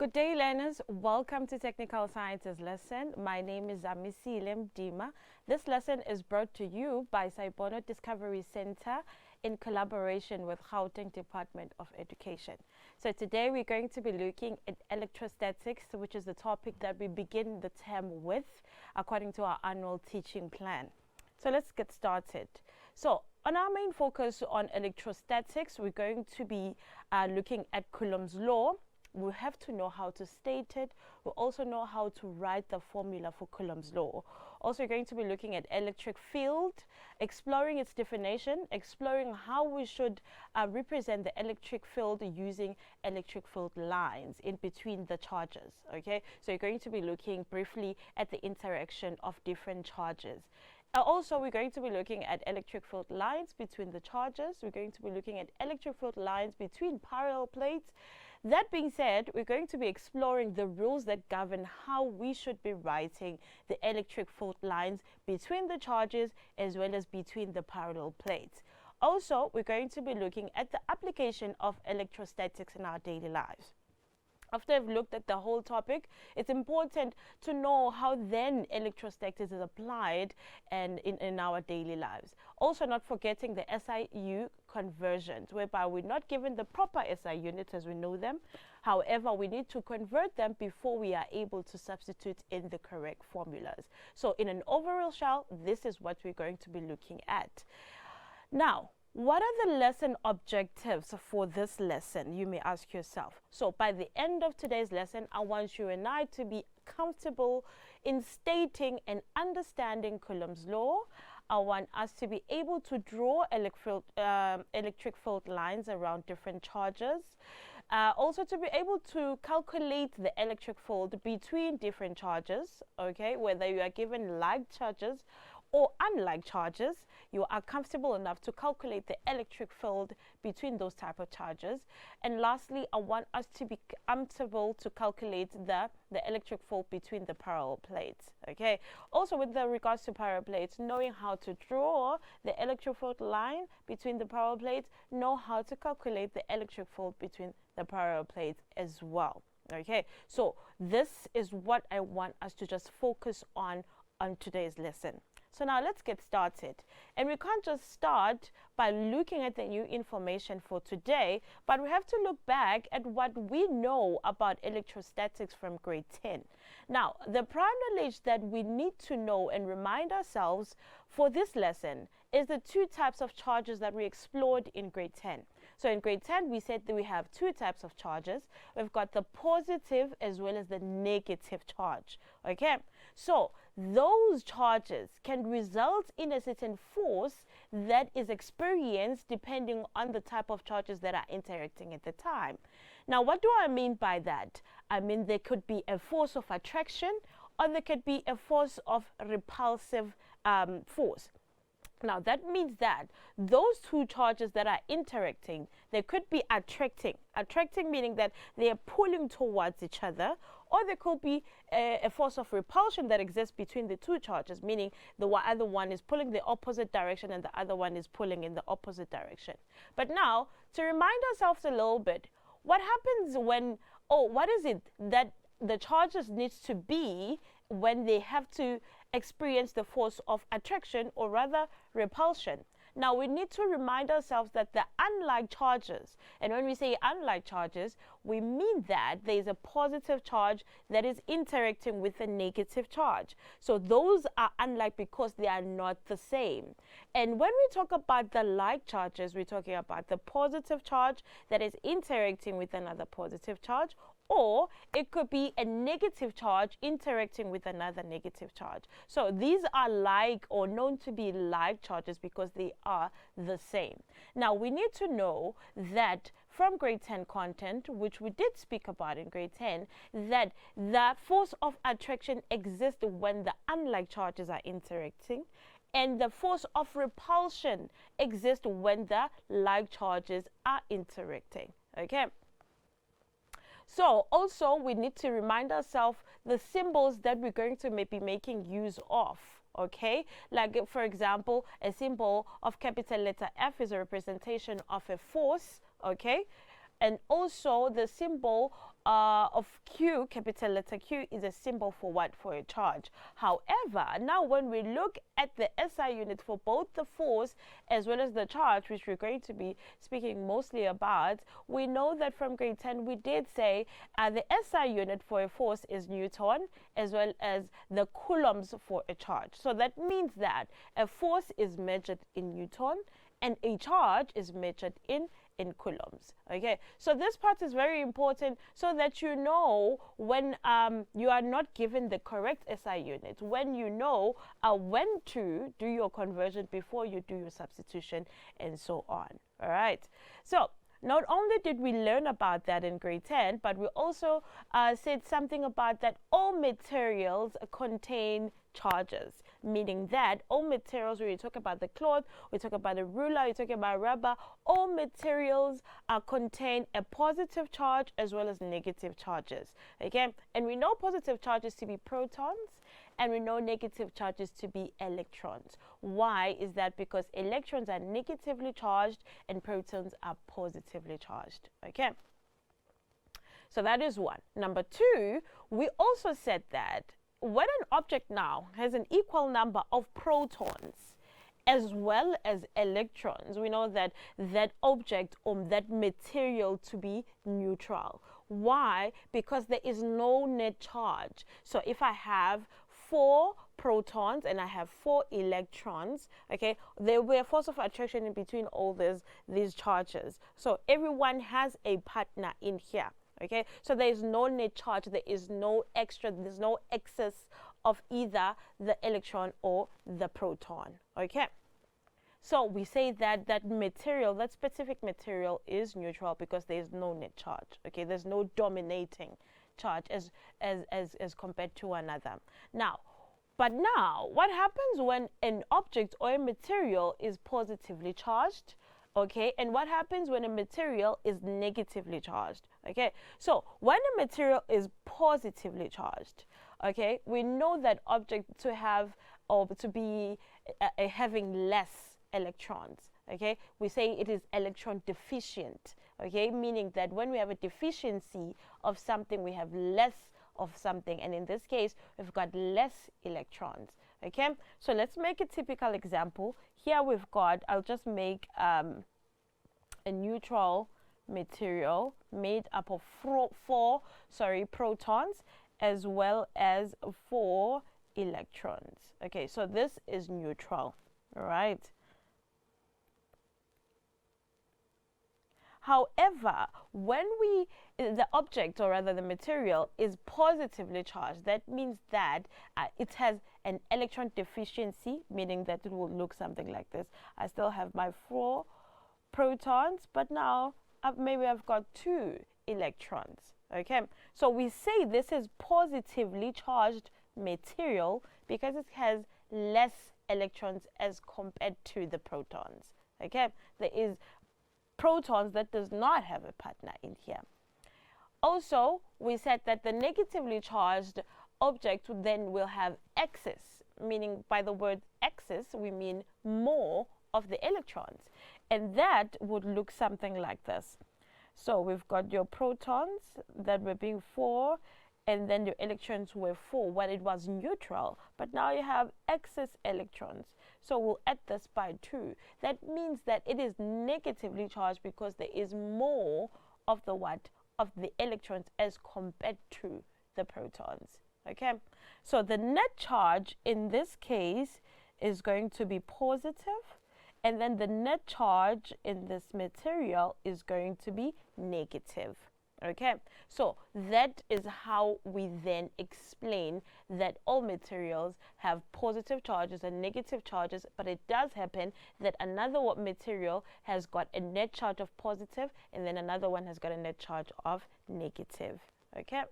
Good day, learners. Welcome to Technical Sciences lesson. My name is Amisile Mdima. This lesson is brought to you by Sci-Bono Discovery Center in collaboration with Gauteng Department of Education. So today we're going to be looking at electrostatics, which is the topic that we begin the term with according to our annual teaching plan. So let's get started. So on our main focus on electrostatics, we're going to be looking at Coulomb's law. We have to know how to state it. We also know how to write the formula for Coulomb's law. Also, we're going to be looking at electric field, exploring its definition, exploring how we should represent the electric field using electric field lines in between the charges. Okay, so you're going to be looking briefly at the interaction of different charges. Also, we're going to be looking at electric field lines between the charges. We're going to be looking at electric field lines between parallel plates. That being said, we're going to be exploring the rules that govern how we should be writing the electric field lines between the charges as well as between the parallel plates. Also, we're going to be looking at the application of electrostatics in our daily lives. After I've looked at the whole topic, it's important to know how then electrostatics is applied and in our daily lives. Also, not forgetting the SI conversions, whereby we're not given the proper SI units as we know them. However, we need to convert them before we are able to substitute in the correct formulas. So in an overall shell, this is what we're going to be looking at. Now, what are the lesson objectives for this lesson, you may ask yourself? So by the end of today's lesson, I want you and I to be comfortable in stating and understanding Coulomb's law. I want us to be able to draw electric field lines around different charges. Also to be able to calculate the electric field between different charges, okay, whether you are given like charges or unlike charges, you are comfortable enough to calculate the electric field between those type of charges. And lastly, I want us to be comfortable to calculate the electric field between the parallel plates. Okay. Also, with regards to parallel plates, knowing how to draw the electric field line between the parallel plates, know how to calculate the electric field between the parallel plates as well. Okay. So this is what I want us to just focus on today's lesson. So now let's get started. And we can't just start by looking at the new information for today, but we have to look back at what we know about electrostatics from grade 10. Now, the prime knowledge that we need to know and remind ourselves for this lesson is the two types of charges that we explored in grade 10. So in grade 10, we said that we have two types of charges. We've got the positive as well as the negative charge. Okay, so those charges can result in a certain force that is experienced depending on the type of charges that are interacting at the time. Now, what do I mean by that? I mean there could be a force of attraction or there could be a force of repulsive force. Now, that means that those two charges that are interacting, they could be attracting meaning that they are pulling towards each other, or there could be a force of repulsion that exists between the two charges, meaning the other one is pulling the opposite direction and the other one is pulling in the opposite direction. But now, to remind ourselves a little bit, what happens when, what is it that the charges needs to be when they have to experience the force of attraction, or rather repulsion? Now, we need to remind ourselves that the unlike charges, and when we say unlike charges, we mean that there is a positive charge that is interacting with a negative charge. So those are unlike because they are not the same. And when we talk about the like charges, we're talking about the positive charge that is interacting with another positive charge, or it could be a negative charge interacting with another negative charge. So these are like, or known to be like charges, because they are the same. Now, we need to know that from grade 10 content, which we did speak about in grade 10, that the force of attraction exists when the unlike charges are interacting, and the force of repulsion exists when the like charges are interacting. Okay. So also we need to remind ourselves the symbols that we're going to be making use of. Okay, like for example, a symbol of capital letter F is a representation of a force. Okay, and also the symbol of Q, capital letter Q, is a symbol for what? For a charge. However, now when we look at the SI unit for both the force as well as the charge, which we're going to be speaking mostly about, we know that from grade 10 we did say the SI unit for a force is Newton, as well as the coulombs for a charge. So that means that a force is measured in Newton and a charge is measured in coulombs. Okay, so this part is very important so that you know when you are not given the correct SI unit, when you know when to do your conversion before you do your substitution and so on. All right, so not only did we learn about that in grade 10, but we also said something about that all materials contain charges, meaning that all materials, when you talk about the cloth, we talk about the ruler, we talk about rubber, all materials contain a positive charge as well as negative charges. Okay, and we know positive charges to be protons, and we know negative charges to be electrons. Why is that? Because electrons are negatively charged and protons are positively charged. Okay, so that is one. Number two, we also said that when an object now has an equal number of protons as well as electrons, we know that that object or that material to be neutral. Why? Because there is no net charge. So if I have 4 protons and I have 4 electrons, okay, there will be a force of attraction in between all these charges. So everyone has a partner in here. Okay, so there is no net charge, there is no extra, there's no excess of either the electron or the proton. Okay, so we say that that material, that specific material is neutral because there is no net charge. Okay, there's no dominating charge as compared to another. Now, but now, what happens when an object or a material is positively charged? Okay, and what happens when a material is negatively charged? Okay, so when a material is positively charged, okay, we know that object to have or to be having less electrons. Okay, we say it is electron deficient. Okay, meaning that when we have a deficiency of something, we have less of something, and in this case we've got less electrons. Okay, so let's make a typical example. Here we've got, I'll just make a neutral material made up of four protons as well as 4 electrons. Okay, so this is neutral. All right. However, when the object, or rather the material, is positively charged, that means that it has an electron deficiency, meaning that it will look something like this. I still have my 4 protons, but now maybe I've got 2 electrons. Okay, so we say this is positively charged material because it has less electrons as compared to the protons. Okay, there is protons that does not have a partner in here. Also, we said that the negatively charged object then will have excess, meaning by the word excess we mean more of the electrons, and that would look something like this. So we've got your protons that were being 4, and then your electrons were 4 when it was neutral, but now you have excess electrons. So we'll add this by 2. That means that it is negatively charged because there is more of the of the electrons as compared to the protons. Okay, so the net charge in this case is going to be positive, and then the net charge in this material is going to be negative. Okay, so that is how we then explain that all materials have positive charges and negative charges, but it does happen that another material has got a net charge of positive and then another one has got a net charge of negative. Okay,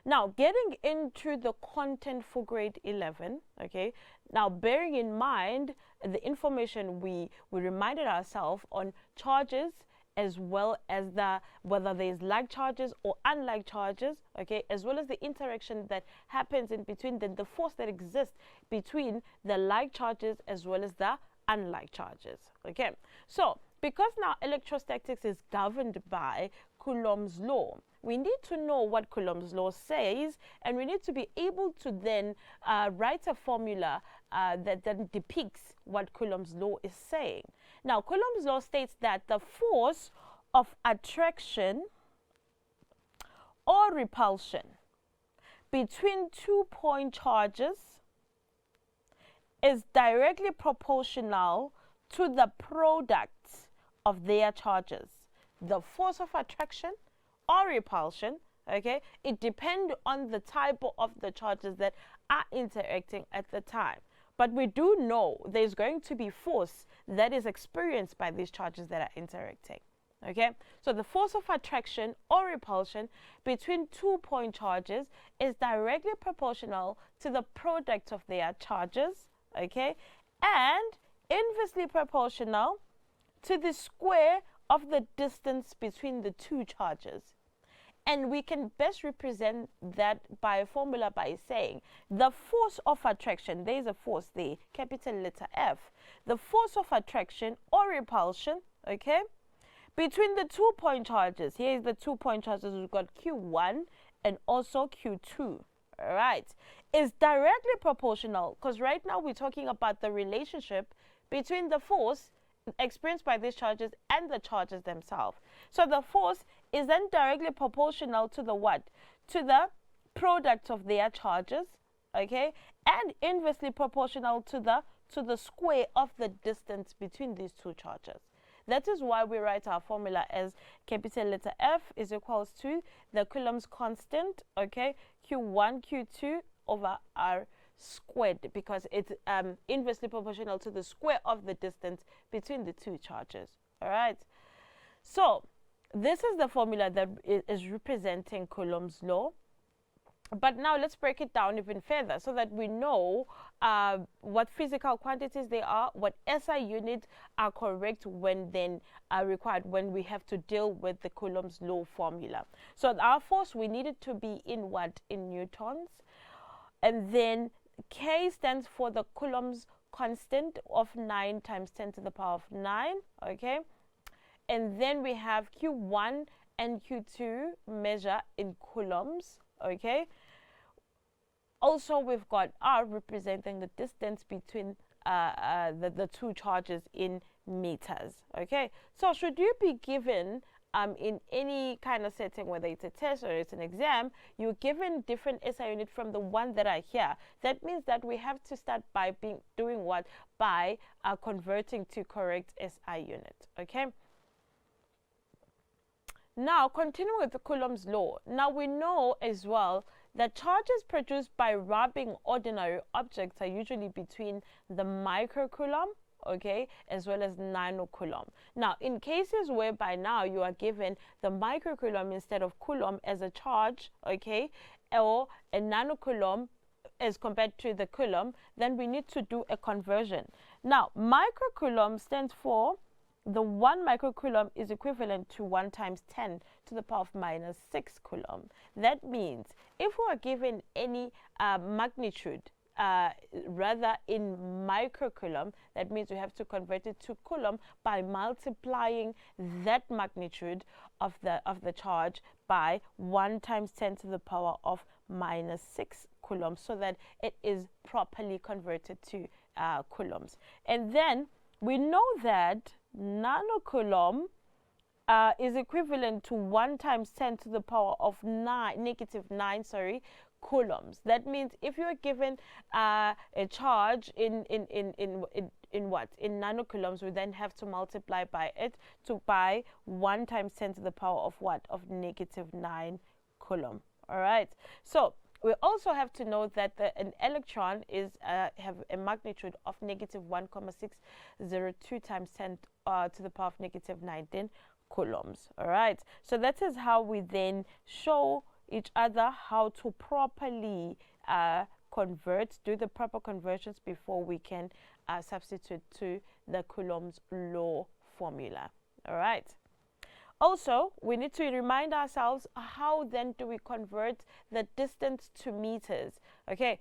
now getting into the content for grade 11. Okay, now bearing in mind the information we reminded ourselves on charges, as well as whether there's like charges or unlike charges, okay, as well as the interaction that happens in between, the force that exists between the like charges as well as the unlike charges. Okay, so because now electrostatics is governed by Coulomb's law. We need to know what Coulomb's law says, and we need to be able to then write a formula that then depicts what Coulomb's law is saying. Now, Coulomb's law states that the force of attraction or repulsion between 2-point charges is directly proportional to the product of their charges. The force of attraction or repulsion, okay, it depends on the type of the charges that are interacting at the time. But we do know there's going to be force that is experienced by these charges that are interacting. Okay, so the force of attraction or repulsion between 2-point charges is directly proportional to the product of their charges, okay, and inversely proportional to the square of the distance between the two charges. And we can best represent that by a formula by saying the force of attraction, there is a force there, capital letter F, the force of attraction or repulsion, okay, between the 2-point charges. Here is the 2-point charges. We've got Q1 and also Q2. All right. Is directly proportional, because right now we're talking about the relationship between the force experienced by these charges and the charges themselves. So the force is then directly proportional to the what? To the product of their charges, okay? And inversely proportional to the square of the distance between these two charges. That is why we write our formula as capital letter F is equals to the Coulomb's constant, okay, Q1, Q2 over R squared, because it's inversely proportional to the square of the distance between the two charges. All right. So this is the formula that is representing Coulomb's law. But now let's break it down even further so that we know what physical quantities they are, what SI units are correct when then required when we have to deal with the Coulomb's law formula. So our force, we need it to be in what? In newtons. And then K stands for the Coulomb's constant of 9 times 10 to the power of 9, okay? And then we have Q1 and Q2 measure in coulombs, okay? Also, we've got R representing the distance between the two charges in meters, okay? So should you be given in any kind of setting, whether it's a test or it's an exam, you're given different SI unit from the one that are here. That means that we have to start by doing what? By converting to correct SI unit, okay? Now, continuing with the Coulomb's law. Now, we know as well that charges produced by rubbing ordinary objects are usually between the microcoulomb, okay, as well as nanocoulomb. Now, in cases whereby now you are given the microcoulomb instead of coulomb as a charge, okay, or a nanocoulomb as compared to the coulomb, then we need to do a conversion. Now, microcoulomb stands for the 1 microcoulomb is equivalent to 1 times 10 to the power of minus 6 coulomb. That means if we are given any magnitude, rather in microcoulomb, that means we have to convert it to coulomb by multiplying that magnitude of the charge by 1 times 10 to the power of minus 6 coulomb, so that it is properly converted to coulombs. And then we know that nanocoulomb is equivalent to 1 times 10 to the power of negative 9 coulombs. That means if you are given a charge in what? In nanocoulombs, we then have to multiply by it by 1 times 10 to the power of what? Of negative 9 coulomb. All right. So we also have to know that an electron is have a magnitude of negative 1,602 times 10 to the power of negative 19 coulombs. All right. So that is how we then show each other how to properly do the proper conversions before we can substitute to the Coulomb's law formula. All right. Also, we need to remind ourselves, how then do we convert the distance to meters? Okay,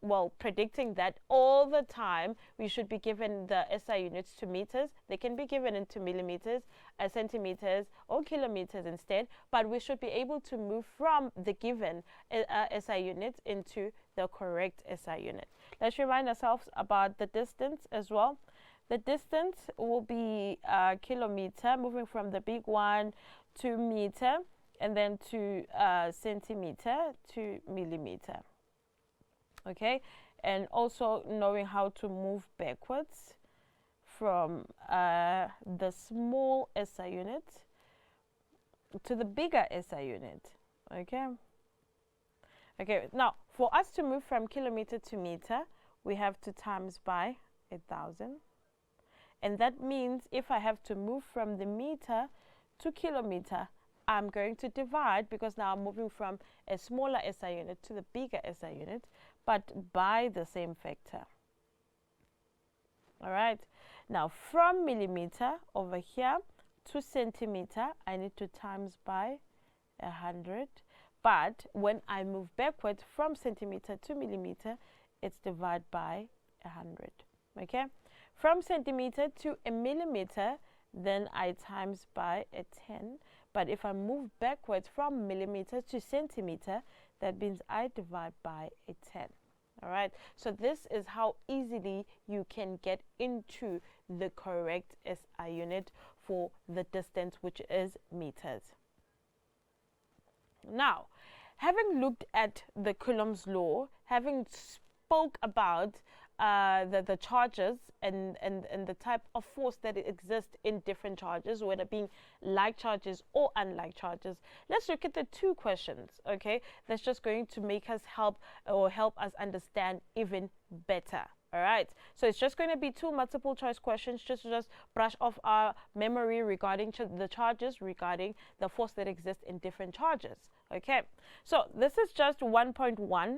well, predicting that all the time we should be given the SI units to meters. They can be given into millimeters, centimeters, or kilometers instead, but we should be able to move from the given SI units into the correct SI unit. Let's remind ourselves about the distance as well. The distance will be kilometer, moving from the big one to meter, and then to centimeter to millimeter. Okay, and also knowing how to move backwards from the small SI unit to the bigger SI unit. Okay. Okay, now for us to move from kilometer to meter, we have to times by 1,000. And that means if I have to move from the meter to kilometer, I'm going to divide, because now I'm moving from a smaller SI unit to the bigger SI unit, but by the same factor. All right. Now from millimeter over here to centimeter, I need to times by 100. But when I move backwards from centimeter to millimeter, it's divided by 100. Okay. From centimeter to a millimeter, then I times by 10. But if I move backwards from millimeter to centimeter, that means I divide by 10. All right. So this is how easily you can get into the correct SI unit for the distance, which is meters. Now, having looked at the Coulomb's law, having spoke about the charges and the type of force that exists in different charges, whether being like charges or unlike charges, let's look at the two questions, okay? That's just going to make us help us understand even better. All right, so it's just going to be two multiple choice questions, just to brush off our memory regarding the charges, regarding the force that exists in different charges. Okay, so this is just 1.1.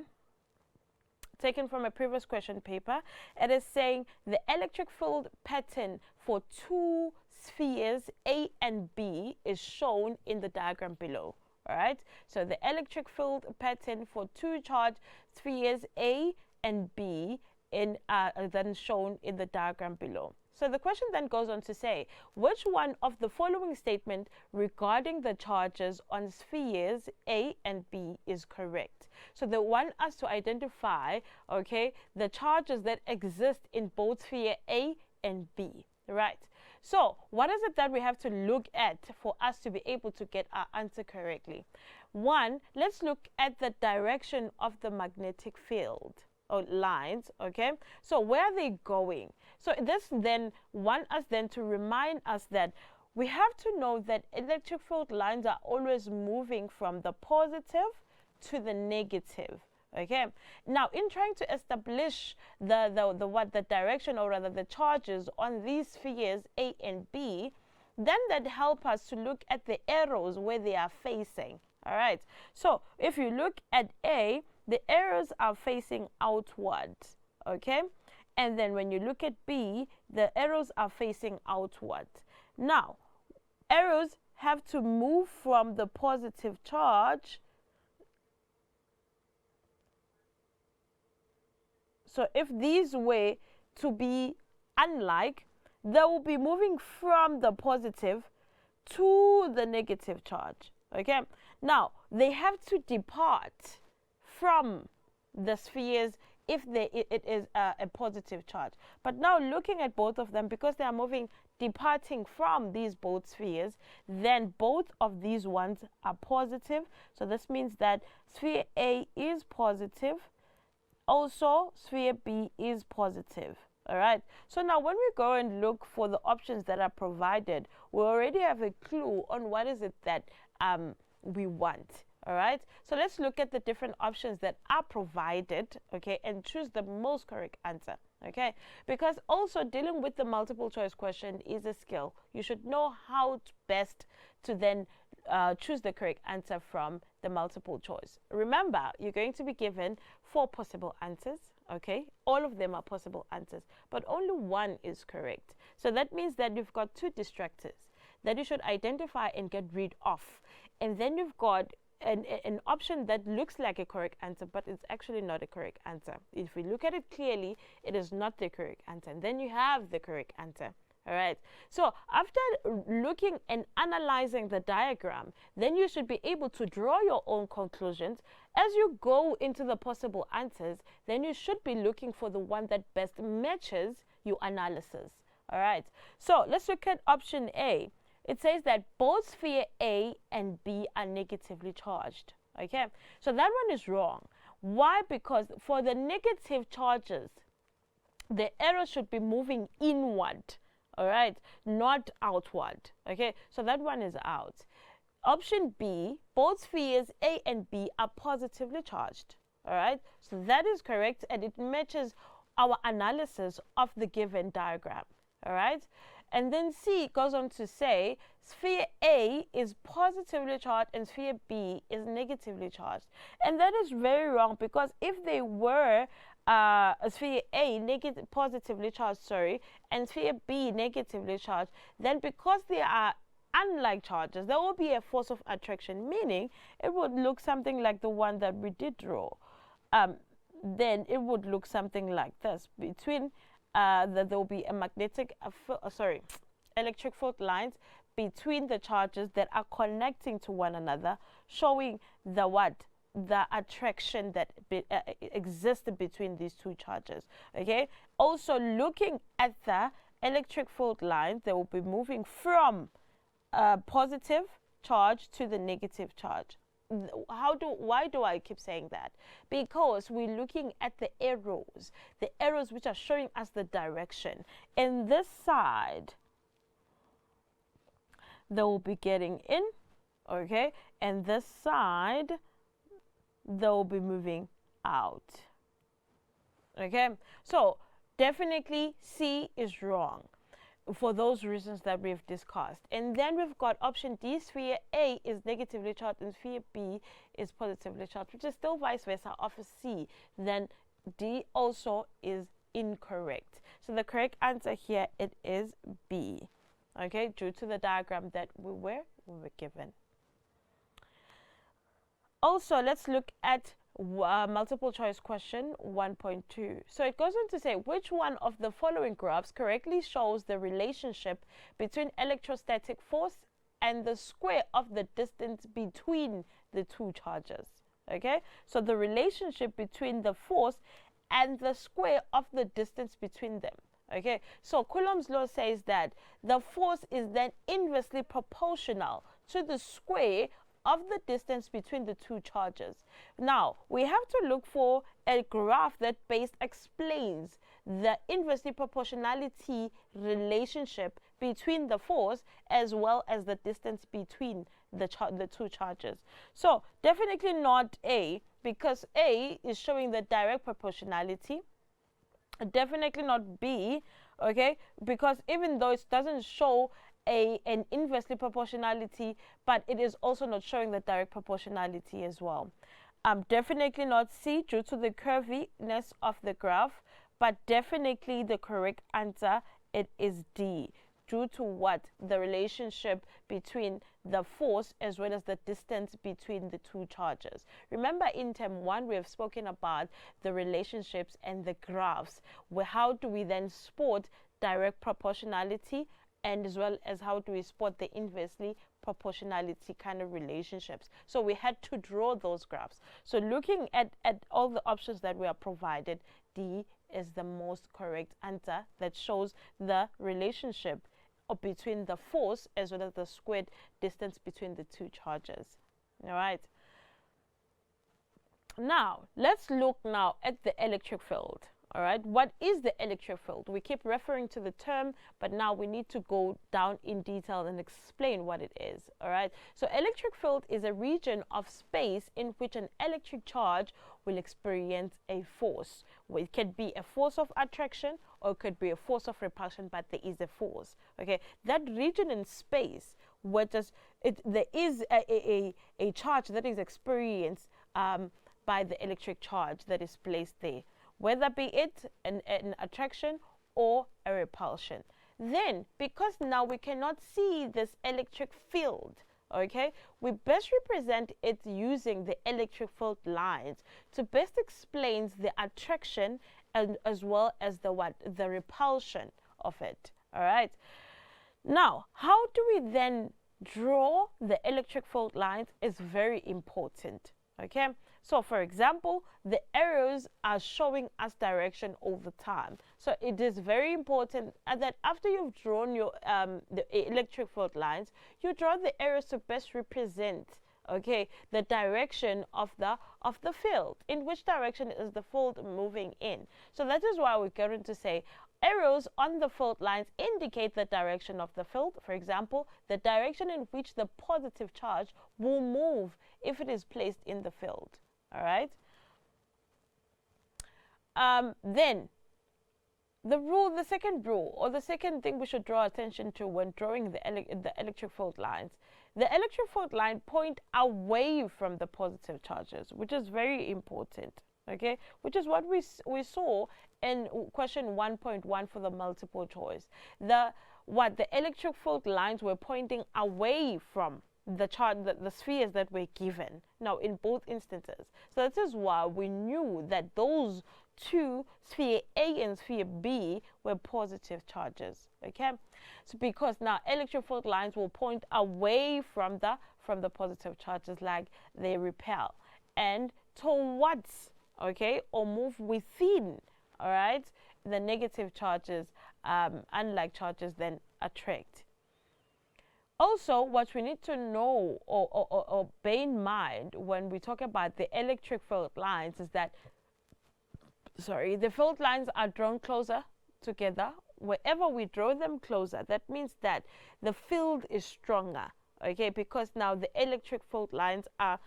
Taken from a previous question paper. It is saying the electric field pattern for two spheres A and B is shown in the diagram below. All right, so the electric field pattern for two charged spheres A and B in then shown in the diagram below. So the question then goes on to say, which one of the following statement regarding the charges on spheres A and B is correct? So they want us to identify, okay, the charges that exist in both sphere A and B, right? So what is it that we have to look at for us to be able to get our answer correctly? One, let's look at the direction of the magnetic field. Or lines, okay, so where are they going? So this then want us then to remind us that we have to know that electric field lines are always moving from the positive to the negative. Okay, now in trying to establish the direction, or rather the charges on these spheres A and B, then that help us to look at the arrows where they are facing. All right, so if you look at A, the arrows are facing outward, okay? And then when you look at B, the arrows are facing outward. Now, arrows have to move from the positive charge. So if these were to be unlike, they will be moving from the positive to the negative charge, okay? Now, they have to depart from the spheres if it is a positive charge. But now looking at both of them, because they are moving, departing from these both spheres, then both of these ones are positive. So this means that sphere A is positive. Also, sphere B is positive. All right. So now when we go and look for the options that are provided, we already have a clue on what is it that we want. All right, so let's look at the different options that are provided, okay, and choose the most correct answer, okay? Because also dealing with the multiple choice question is a skill. You should know how best to then choose the correct answer from the multiple choice. Remember, you're going to be given 4 possible answers, okay? All of them are possible answers, but only one is correct. So that means that you've got 2 distractors that you should identify and get rid of. And then you've got an option that looks like a correct answer, but it's actually not a correct answer. If we look at it clearly, it is not the correct answer. And then you have the correct answer. All right. So after looking and analyzing the diagram, then you should be able to draw your own conclusions. As you go into the possible answers, then you should be looking for the one that best matches your analysis. All right. So let's look at option A. It says that both sphere A and B are negatively charged. Okay. So that one is wrong. Why? Because for the negative charges, the arrow should be moving inward. All right, not outward. Okay, so that one is out. Option B, both spheres A and B are positively charged. All right, so that is correct, and it matches our analysis of the given diagram. All right, and then C goes on to say sphere A is positively charged and sphere B is negatively charged. And that is very wrong, because if they were sphere A positively charged, and sphere B negatively charged, then because they are unlike charges, there will be a force of attraction, meaning it would look something like the one that we did draw. Then it would look something like this. Between there will be a electric fault lines between the charges that are connecting to one another, showing the attraction that exists between these two charges. Okay. Also, looking at the electric fault lines, they will be moving from positive charge to the negative charge. Why do I keep saying that? Because we're looking at the arrows which are showing us the direction. And this side, they will be getting in, okay, and this side, they'll be moving out. Okay, so definitely C is wrong for those reasons that we've discussed. And then we've got option D, sphere A is negatively charged and sphere B is positively charged, which is still vice versa of C. Then D also is incorrect. So the correct answer here, it is B. Okay, due to the diagram that we were given. Also, let's look at multiple choice question 1.2. So it goes on to say, which one of the following graphs correctly shows the relationship between electrostatic force and the square of the distance between the two charges? Okay, so the relationship between the force and the square of the distance between them. Okay, so Coulomb's law says that the force is then inversely proportional to the square of the distance between the two charges. Now, we have to look for a graph that best explains the inversely proportionality relationship between the force as well as the distance between the two charges. So, definitely not A, because A is showing the direct proportionality. Definitely not B, okay, because even though it doesn't show an inversely proportionality, but it is also not showing the direct proportionality as well. Definitely not C due to the curviness of the graph, but definitely the correct answer, it is D, due to what? The relationship between the force as well as the distance between the two charges. Remember, in term 1, we have spoken about the relationships and the graphs. How do we then spot direct proportionality, and as well as how do we spot the inversely proportionality kind of relationships? So we had to draw those graphs. So looking at all the options that we are provided, D is the most correct answer that shows the relationship between the force as well as the squared distance between the two charges. All right. Now, let's look now at the electric field. All right. What is the electric field? We keep referring to the term, but now we need to go down in detail and explain what it is. All right. So electric field is a region of space in which an electric charge will experience a force. Well, it could be a force of attraction or it could be a force of repulsion, but there is a force. Okay. That region in space where there is a charge that is experienced by the electric charge that is placed there, whether be it an attraction or a repulsion. Then, because now we cannot see this electric field, okay, we best represent it using the electric field lines to best explains the attraction and as well as the repulsion of it. All right. Now, how do we then draw the electric field lines is very important. Okay. So, for example, the arrows are showing us direction all the time. So, it is very important that after you've drawn your the electric field lines, you draw the arrows to best represent, okay, the direction of the field. In which direction is the field moving in? So that is why we're going to say arrows on the field lines indicate the direction of the field. For example, the direction in which the positive charge will move if it is placed in the field. All right. Then the second rule, or the second thing we should draw attention to when drawing the electric field lines, the electric field line point away from the positive charges, which is very important. Okay, which is what we saw in question 1.1 for the multiple choice. The electric field lines were pointing away from the spheres that were given now in both instances. So this is why we knew that those two, sphere A and sphere B, were positive charges. Okay, so because now electric field lines will point away from the positive charges, like they repel, and towards, okay, or move within, all right, the negative charges, unlike charges, then attract. Also, what we need to know or bear in mind when we talk about the electric field lines is that, the field lines are drawn closer together. Wherever we draw them closer, that means that the field is stronger, okay, because now the electric field lines are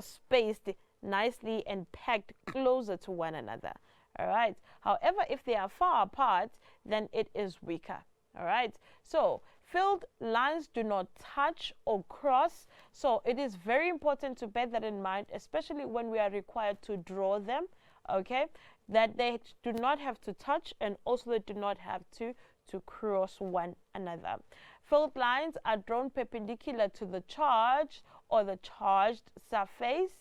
spaced nicely and packed closer to one another. All right. However, if they are far apart, then it is weaker. All right. So field lines do not touch or cross. So it is very important to bear that in mind, especially when we are required to draw them. Okay, that they do not have to touch, and also they do not have to cross one another. Field lines are drawn perpendicular to the charge or the charged surface.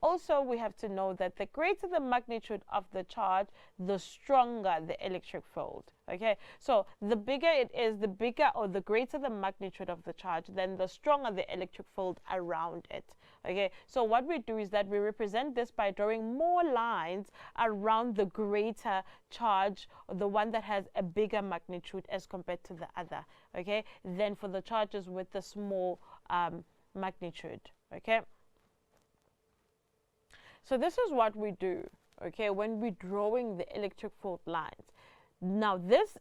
Also, we have to know that the greater the magnitude of the charge, the stronger the electric field. Okay, so the bigger it is, the bigger or the greater the magnitude of the charge, then the stronger the electric field around it. Okay, so what we do is that we represent this by drawing more lines around the greater charge, or the one that has a bigger magnitude as compared to the other. Okay, then for the charges with the small magnitude. Okay. So this is what we do, okay, when we're drawing the electric field lines. Now this,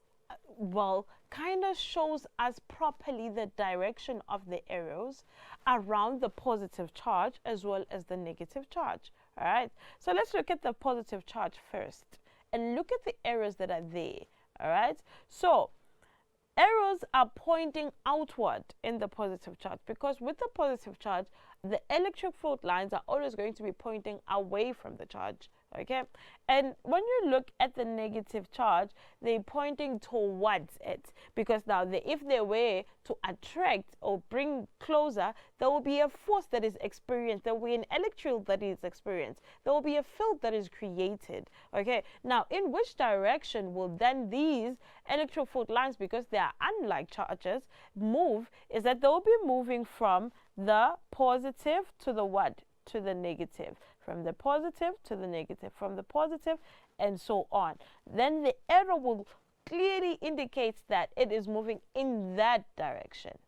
kind of shows us properly the direction of the arrows around the positive charge as well as the negative charge. All right, so let's look at the positive charge first and look at the arrows that are there. All right, so arrows are pointing outward in the positive charge, because with the positive charge, the electric field lines are always going to be pointing away from the charge. Okay, and when you look at the negative charge, they're pointing towards it, because now if they were to attract or bring closer, there will be a force that is experienced, there will be an electric field that is experienced, there will be a field that is created. Okay, now in which direction will then these electric field lines, because they are unlike charges, move? Is that they will be moving from the positive to the to the negative, from the positive to the negative, from the positive, and so on. Then the arrow will clearly indicate that it is moving in that direction.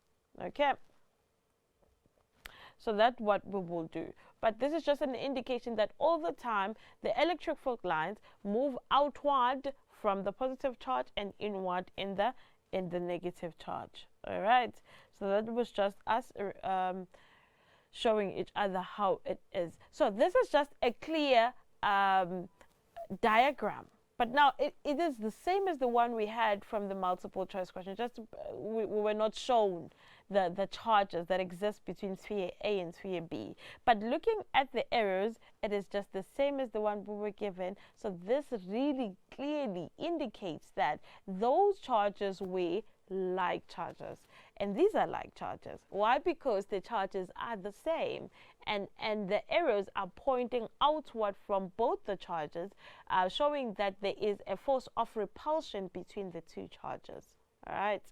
Okay, so that's what we will do. But this is just an indication that all the time the electric field lines move outward from the positive charge and inward in the negative charge. All right, so that was just us showing each other how it is. So this is just a clear diagram, but now it is the same as the one we had from the multiple choice question, just we were not shown the charges that exist between sphere A and sphere B. But looking at the arrows, it is just the same as the one we were given. So this really clearly indicates that those charges were like charges. and these are like charges. Why? Because the charges are the same, and the arrows are pointing outward from both the charges, showing that there is a force of repulsion between the two charges. All right.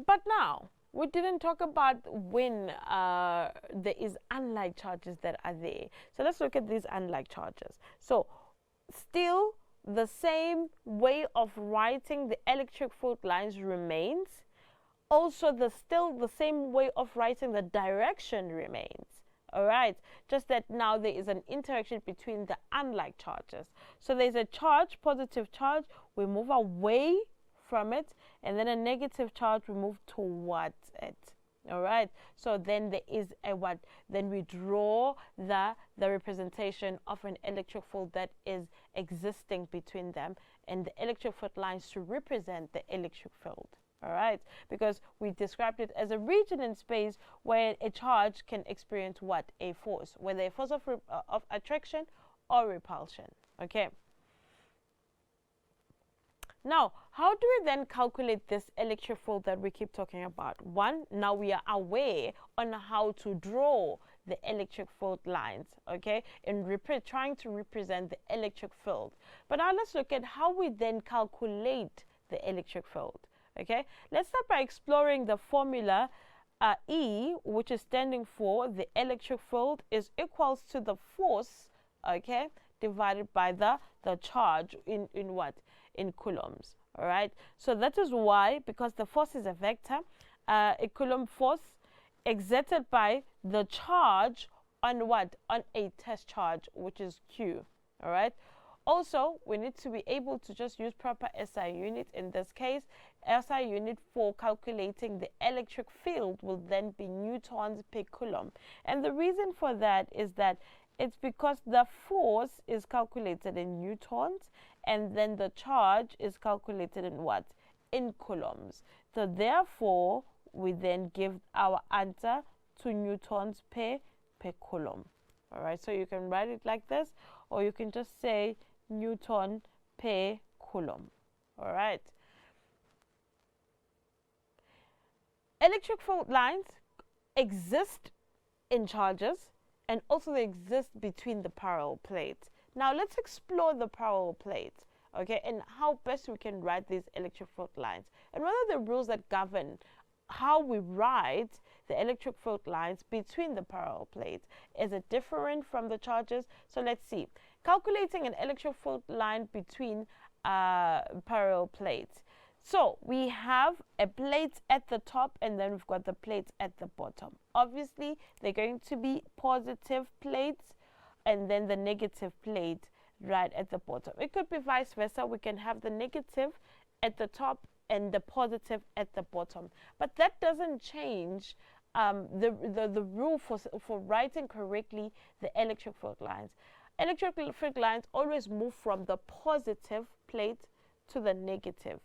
But now, we didn't talk about when there is unlike charges that are there. So let's look at these unlike charges. So still the same way of writing the electric field lines remains. Also, still the same way of writing the direction remains. All right, just that now there is an interaction between the unlike charges. So there's a charge, positive charge, we move away from it, and then a negative charge we move towards it. All right, so then there is a what? Then we draw the representation of an electric field that is existing between them, and the electric field lines to represent the electric field. All right, because we described it as a region in space where a charge can experience what? A force, whether a force of attraction or repulsion. Okay. Now, how do we then calculate this electric field that we keep talking about? One, now we are aware on how to draw the electric field lines, okay, and trying to represent the electric field. But now let's look at how we then calculate the electric field. Okay, let's start by exploring the formula. E, which is standing for the electric field, is equals to the force, okay, divided by the charge in what? In coulombs. All right, so that is why, because the force is a vector, a coulomb force exerted by the charge on what? On a test charge, which is Q. All right. Also, we need to be able to just use proper SI unit. In this case, SI unit for calculating the electric field will then be newtons per coulomb. And the reason for that is that it's because the force is calculated in newtons, and then the charge is calculated in what? In coulombs. So therefore, we then give our answer to newtons per coulomb. All right, so you can write it like this, or you can just say Newton per coulomb. All right. Electric field lines exist in charges, and also they exist between the parallel plates. Now let's explore the parallel plates, okay, and how best we can write these electric field lines, and what are the rules that govern how we write the electric field lines between the parallel plates. Is it different from the charges? So let's see. Calculating an electric field line between parallel plates. So we have a plate at the top, and then we've got the plates at the bottom. Obviously, they're going to be positive plates, and then the negative plate right at the bottom. It could be vice versa. We can have the negative at the top and the positive at the bottom. But that doesn't change the rule for writing correctly the electric field lines. Electric field lines always move from the positive plate to the negative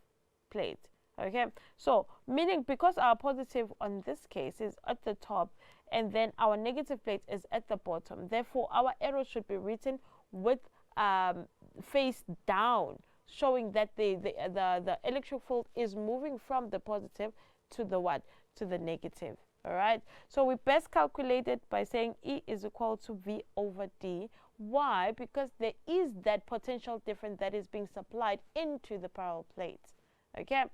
plate. Okay, so meaning because our positive on this case is at the top, and then our negative plate is at the bottom, therefore our arrow should be written with face down, showing that the electric field is moving from the positive to the what? To the negative. All right, so we best calculate it by saying E is equal to V over D. Why? Because there is that potential difference that is being supplied into the parallel plates. Okay,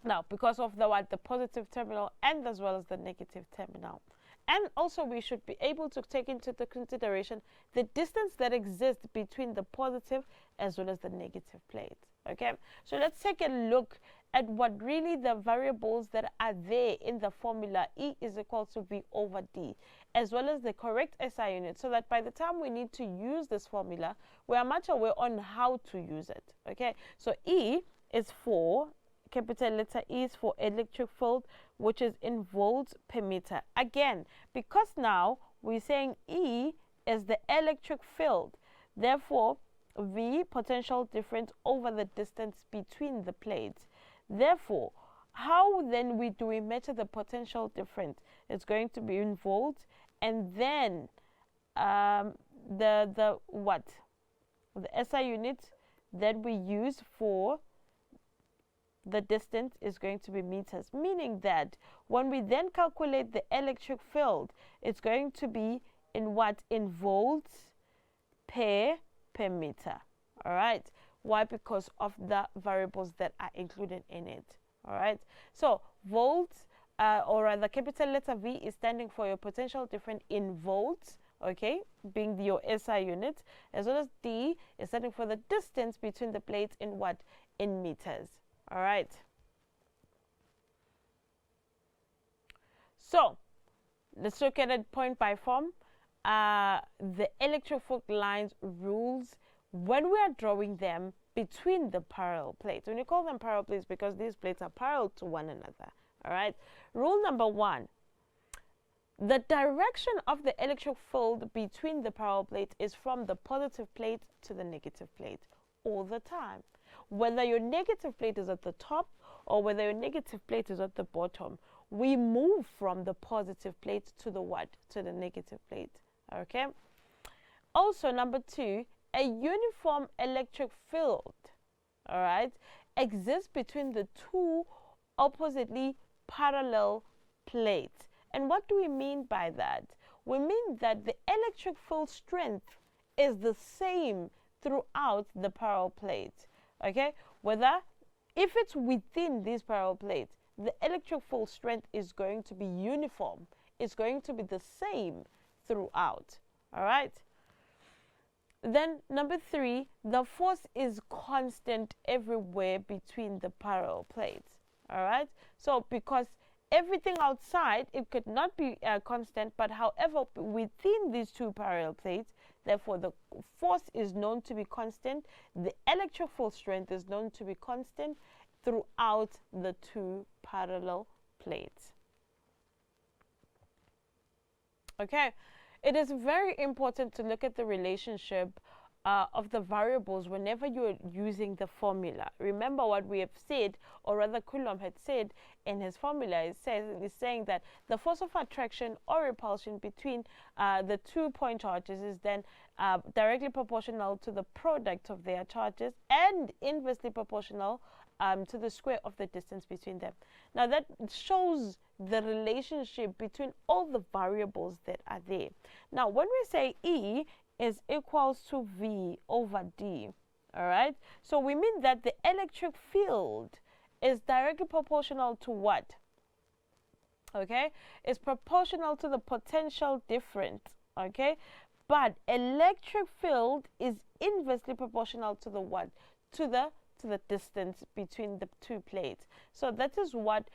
now because of the what? The positive terminal and as well as the negative terminal. And also we should be able to take into the consideration the distance that exists between the positive as well as the negative plates. Okay, so let's take a look at what really the variables that are there in the formula. E is equal to V over D, as well as the correct SI unit, so that by the time we need to use this formula, we are much aware on how to use it. Okay, so E is for, capital letter E is for electric field, which is in volts per meter. Again, because now we're saying E is the electric field, therefore V, potential difference over the distance between the plates. Therefore, how then do we measure the potential difference? It's going to be in volts, and then the SI unit that we use for the distance is going to be meters, meaning that when we then calculate the electric field, it's going to be in what? In volts per meter. All right. Why? Because of the variables that are included in it. All right. So volts, or rather capital letter V, is standing for your potential difference in volts, okay, being your SI unit, as well as D is standing for the distance between the plates in what? In meters. All right. So let's look at it point by form. The electric field lines rules when we are drawing them between the parallel plates. When you call them parallel plates, because these plates are parallel to one another. All right. Rule number 1. The direction of the electric field between the parallel plates is from the positive plate to the negative plate all the time. Whether your negative plate is at the top or whether your negative plate is at the bottom, we move from the positive plate to the what? To the negative plate. Okay. Also, number 2, a uniform electric field, all right, exists between the two oppositely parallel plates. And what do we mean by that? We mean that the electric field strength is the same throughout the parallel plates. Okay, whether if it's within these parallel plates, the electric field strength is going to be uniform. It's going to be the same throughout. All right. Then number 3, the force is constant everywhere between the parallel plates. All right. So because everything outside, it could not be constant, but however, within these two parallel plates, therefore the force is known to be constant. The electric field strength is known to be constant throughout the two parallel plates. Okay. It is very important to look at the relationship of the variables whenever you're using the formula. Remember what we have said, or rather Coulomb had said in his formula. It is saying that the force of attraction or repulsion between the 2 point charges is then directly proportional to the product of their charges and inversely proportional to the square of the distance between them. Now that shows the relationship between all the variables that are there. Now when we say E is equals to V over D, all right, so we mean that the electric field is directly proportional to what? Okay, it's proportional to the potential difference. Okay, but electric field is inversely proportional to the what? To the distance between the two plates. So that is what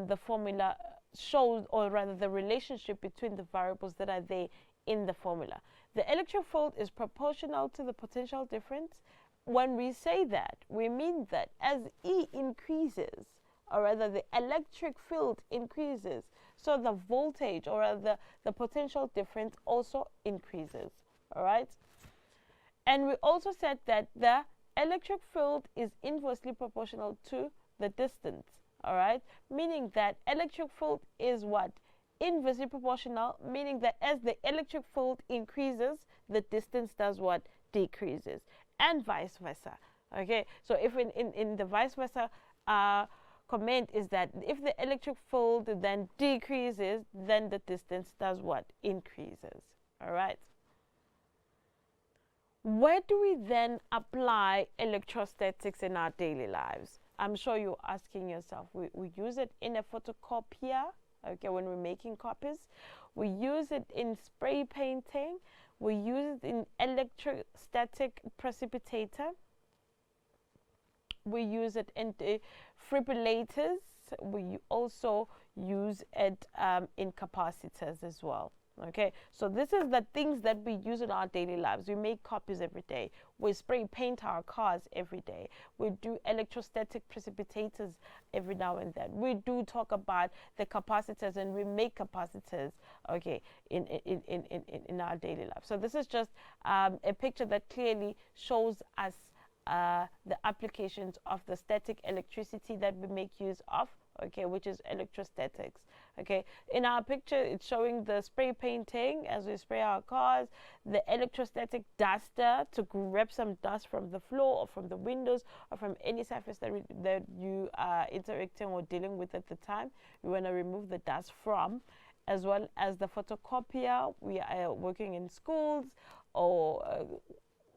the formula shows, or rather the relationship between the variables that are there in the formula. The electric field is proportional to the potential difference. When we say that, we mean that as E increases, or rather the electric field increases, so the voltage, or rather the potential difference also increases. All right. And we also said that the electric field is inversely proportional to the distance. All right, meaning that electric field is what? Inversely proportional, meaning that as the electric field increases, the distance does what? Decreases, and vice versa. Okay, so if in the vice versa comment is that if the electric field then decreases, then the distance does what? Increases. All right. Where do we then apply electrostatics in our daily lives? I'm sure you're asking yourself. We use it in a photocopier, okay, when we're making copies. We use it in spray painting. We use it in electrostatic precipitator. We use it in defibrillators. We also use it in capacitors as well. Okay, so this is the things that we use in our daily lives. We make copies every day. We spray paint our cars every day. We do electrostatic precipitators every now and then. We do talk about the capacitors, and we make capacitors, okay, in our daily life. So this is just a picture that clearly shows us the applications of the static electricity that we make use of, okay, which is electrostatics. Okay, in our picture it's showing the spray painting as we spray our cars, the electrostatic duster to grab some dust from the floor or from the windows or from any surface that you are interacting or dealing with at the time. You want to remove the dust from, as well as the photocopier. We are working in schools, or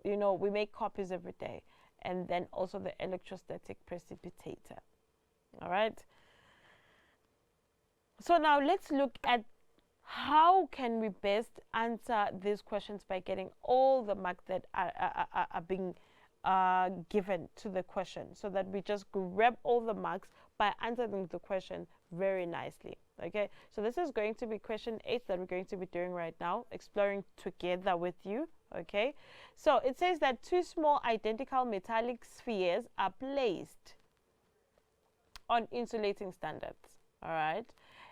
you know, we make copies every day. And then also the electrostatic precipitator. All right. So now let's look at how can we best answer these questions by getting all the marks that are being given to the question, so that we just grab all the marks by answering the question very nicely. Okay, so this is going to be question 8 that we're going to be doing right now, exploring together with you. Okay, so it says that 2 small identical metallic spheres are placed on insulating standards. All right,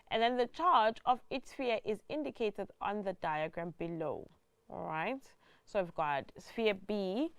and then the charge of each sphere is indicated on the diagram below. All right, so we've got sphere B,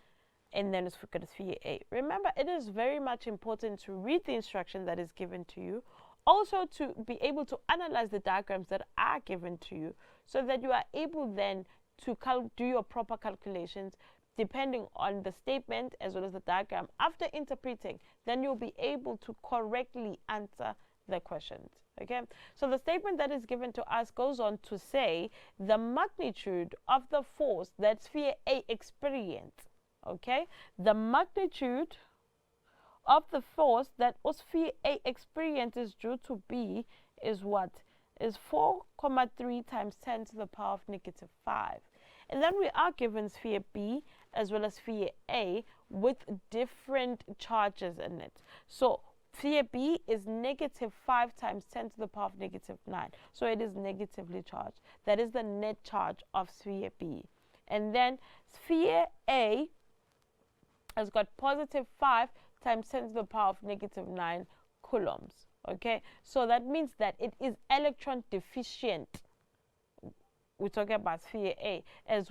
and then we've got sphere A. Remember, it is very much important to read the instruction that is given to you, also to be able to analyze the diagrams that are given to you, so that you are able then to do your proper calculations depending on the statement as well as the diagram. After interpreting, then you'll be able to correctly answer the questions. Okay, so the statement that is given to us goes on to say the magnitude of the force that sphere A experienced. Okay, the magnitude of the force that sphere A experiences due to B is what? Is 4,3 times 10 to the power of -5. And then we are given sphere B as well as sphere A with different charges in it. So sphere B is -5 times 10 to the power of -9. So it is negatively charged. That is the net charge of sphere B. And then sphere A has got +5 times 10 to the power of -9 coulombs. Okay, so that means that it is electron deficient. We're talking about sphere A. As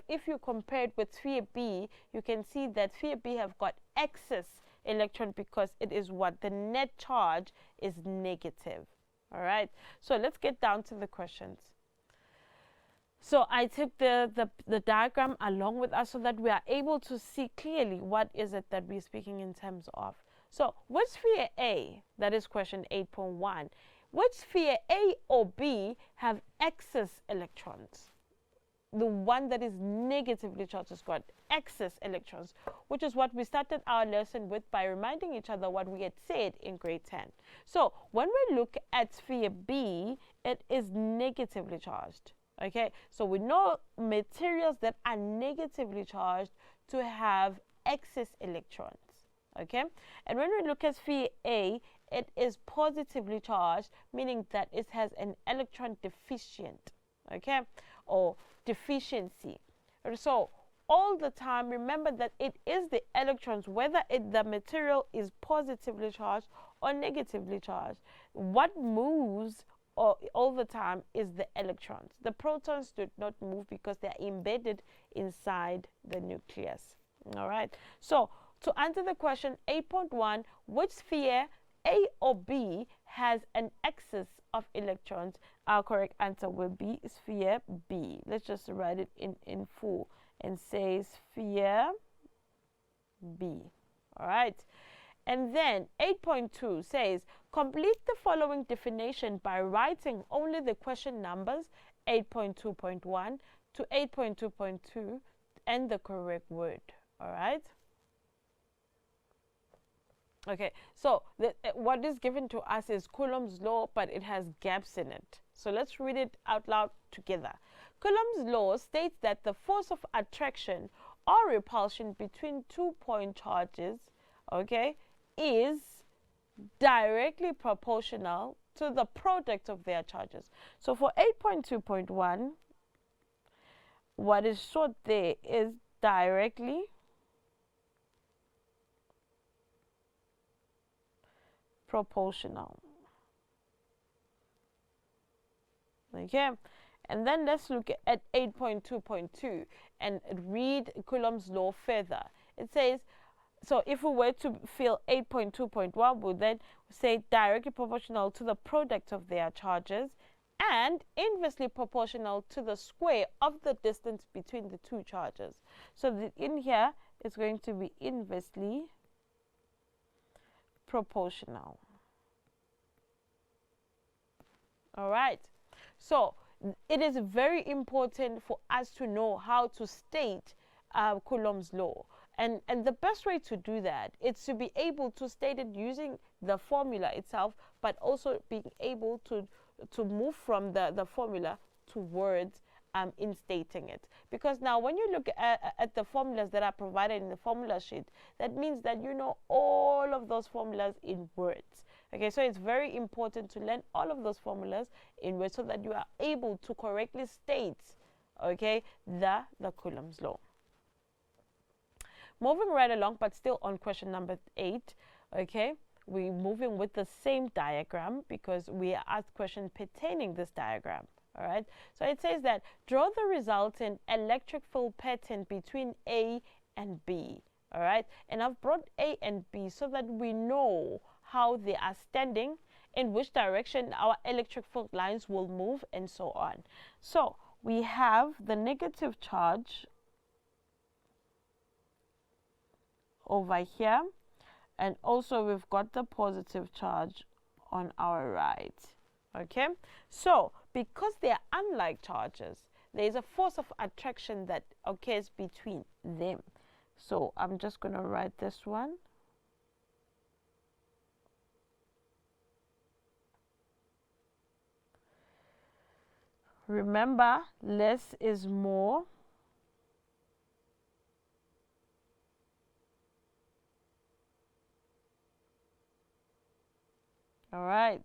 if you compare it with sphere B, you can see that sphere B have got excess electron because it is what? The net charge is negative. All right, so let's get down to the questions. So I took the diagram along with us so that we are able to see clearly what is it that we're speaking in terms of. So with sphere A, that is question 8.1, which sphere A or B have excess electrons? The one that is negatively charged has got excess electrons, which is what we started our lesson with by reminding each other what we had said in grade 10. So when we look at sphere B, it is negatively charged. Okay, so we know materials that are negatively charged to have excess electrons. Okay, and when we look at sphere A, it is positively charged, meaning that it has an electron deficient, okay, or deficiency. So all the time, remember that it is the electrons, whether the material is positively charged or negatively charged. What moves all the time is the electrons. The protons do not move because they are embedded inside the nucleus. All right, so to answer the question 8.1, which sphere A or B has an excess of electrons? Our correct answer will be sphere B. Let's just write it in full and say sphere B. All right. And then 8.2 says, complete the following definition by writing only the question numbers 8.2.1 to 8.2.2 and the correct word. All right. Okay, so what is given to us is Coulomb's law, but it has gaps in it. So let's read it out loud together. Coulomb's law states that the force of attraction or repulsion between 2-point charges, okay, is directly proportional to the product of their charges. So for 8.2.1, what is short there is directly proportional. Okay, and then let's look at 8.2.2 and read Coulomb's law further. It says So if we were to fill 8.2.1, we would then say directly proportional to the product of their charges and inversely proportional to the square of the distance between the two charges. So in here is going to be inversely proportional. All right. So it is very important for us to know how to state Coulomb's law. And the best way to do that is to be able to state it using the formula itself, but also being able to move from the formula towards in stating it. Because now when you look at the formulas that are provided in the formula sheet, that means that you know all of those formulas in words. Okay, so it's very important to learn all of those formulas in words so that you are able to correctly state, okay, the Coulomb's law. Moving right along, but still on question number 8, okay, we're moving with the same diagram because we are asked questions pertaining this diagram. All right, so it says that draw the resultant electric field pattern between A and B. All right, and I've brought A and B so that we know how they are standing, in which direction our electric field lines will move, and so on. So we have the negative charge over here, and also we've got the positive charge on our right. Okay, so because they are unlike charges, there is a force of attraction that occurs between them. So I'm just going to write this one. Remember, less is more. All right.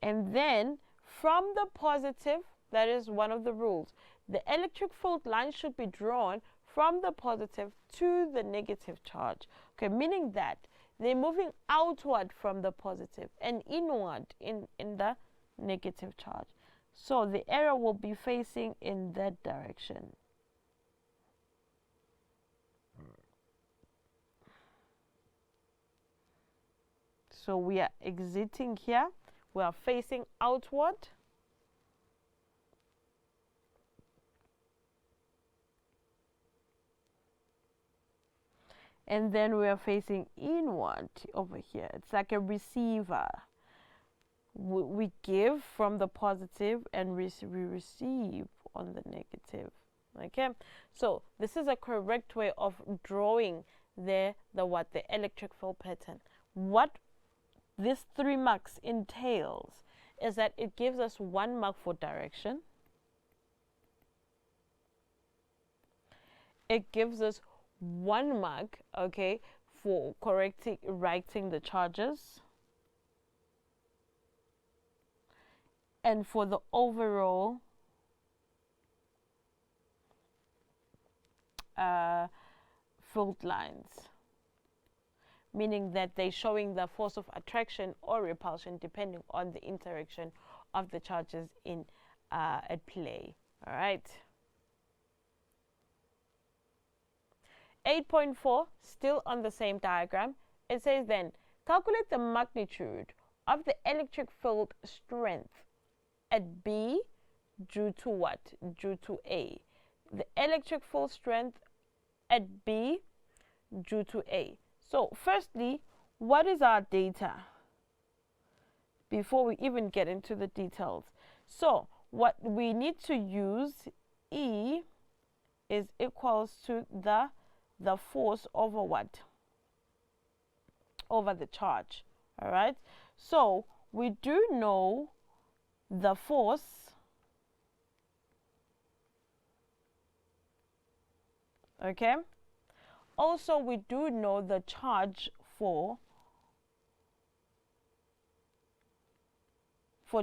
And then from the positive, that is one of the rules, the electric field line should be drawn from the positive to the negative charge. Okay, meaning that they're moving outward from the positive and inward in the negative charge. So the arrow will be facing in that direction. So we are exiting here. We are facing outward. And then we are facing inward over here. It's like a receiver. We give from the positive and we receive on the negative. Okay, so this is a correct way of drawing the electric field pattern. What this 3 marks entails is that it gives us 1 mark for direction. It gives us 1 mark, okay, for writing the charges. And for the overall field lines, meaning that they're showing the force of attraction or repulsion depending on the interaction of the charges in at play. All right. 8.4, still on the same diagram. It says then, calculate the magnitude of the electric field strength at B due to what? Due to A. The electric field strength at B due to A. So firstly, what is our data? Before we even get into the details. So what we need to use, E is equals to the force over what? Over the charge. All right. So we do know the force, okay. Also, we do know the charge for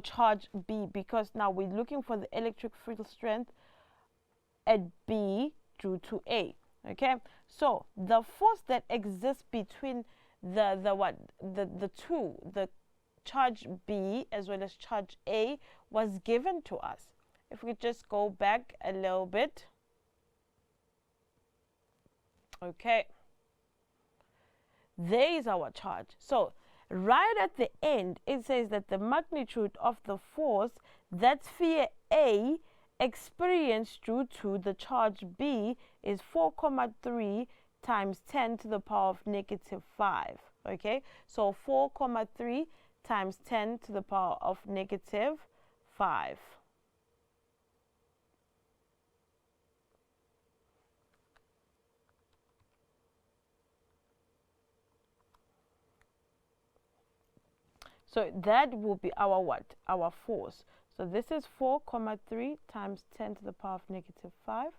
charge B, because now we're looking for the electric field strength at B due to A. Okay, so the force that exists between the two, the charge B as well as charge A, was given to us. If we just go back a little bit. Okay. There is our charge. So right at the end, it says that the magnitude of the force that sphere A experienced due to the charge B is 4,3 times 10 to the power of negative 5. Okay, so 4,3 times 10 to the power of negative 5. So that will be our what? Our force. So this is 4,3 times 10 to the power of negative 5.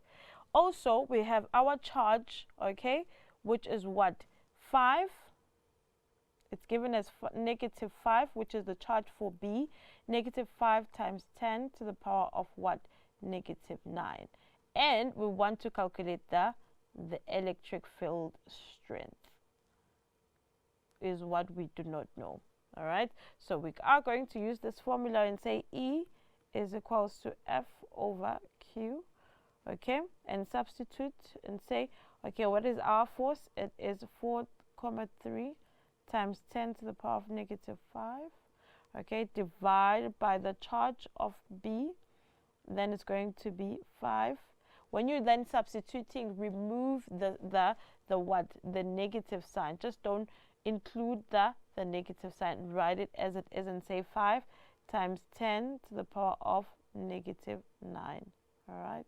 Also, we have our charge, okay, which is what? 5. It's given as negative 5, which is the charge for B. Negative 5 times 10 to the power of what? Negative 9. And we want to calculate the electric field strength, is what we do not know. All right, so we are going to use this formula and say E is equals to F over Q, okay, and substitute and say, okay, what is our force? It is 4,3 times 10 to the power of negative 5, okay, divided by the charge of B, then it's going to be 5. When you're then substituting, remove the negative sign. Just don't include the negative sign. Write it as it is and say 5 times 10 to the power of negative 9. All right.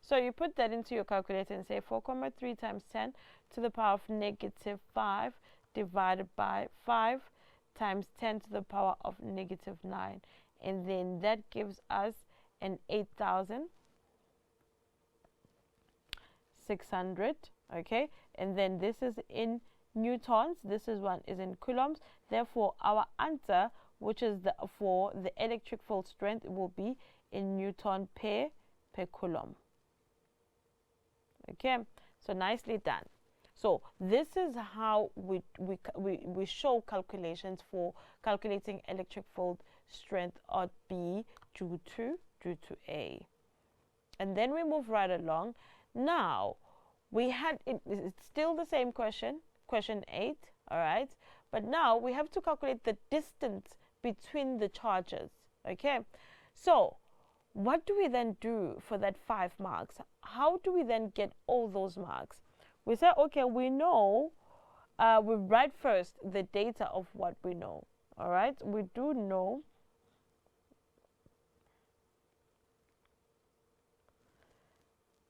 So you put that into your calculator and say 4,3 times 10 to the power of negative 5 divided by 5 times 10 to the power of negative 9. And then that gives us an 8,600. Okay. And then this is in newtons, this is one is in coulombs. Therefore, our answer, which is for the electric field strength, will be in newton per coulomb. Okay, so nicely done. So this is how we show calculations for calculating electric field strength at B due to A. And then we move right along. Now we had it's still the same question 8, all right, but now we have to calculate the distance between the charges. Okay, so what do we then do for that 5 marks? How do we then get all those marks? We say, okay, we know, we write first the data of what we know. All right, we do know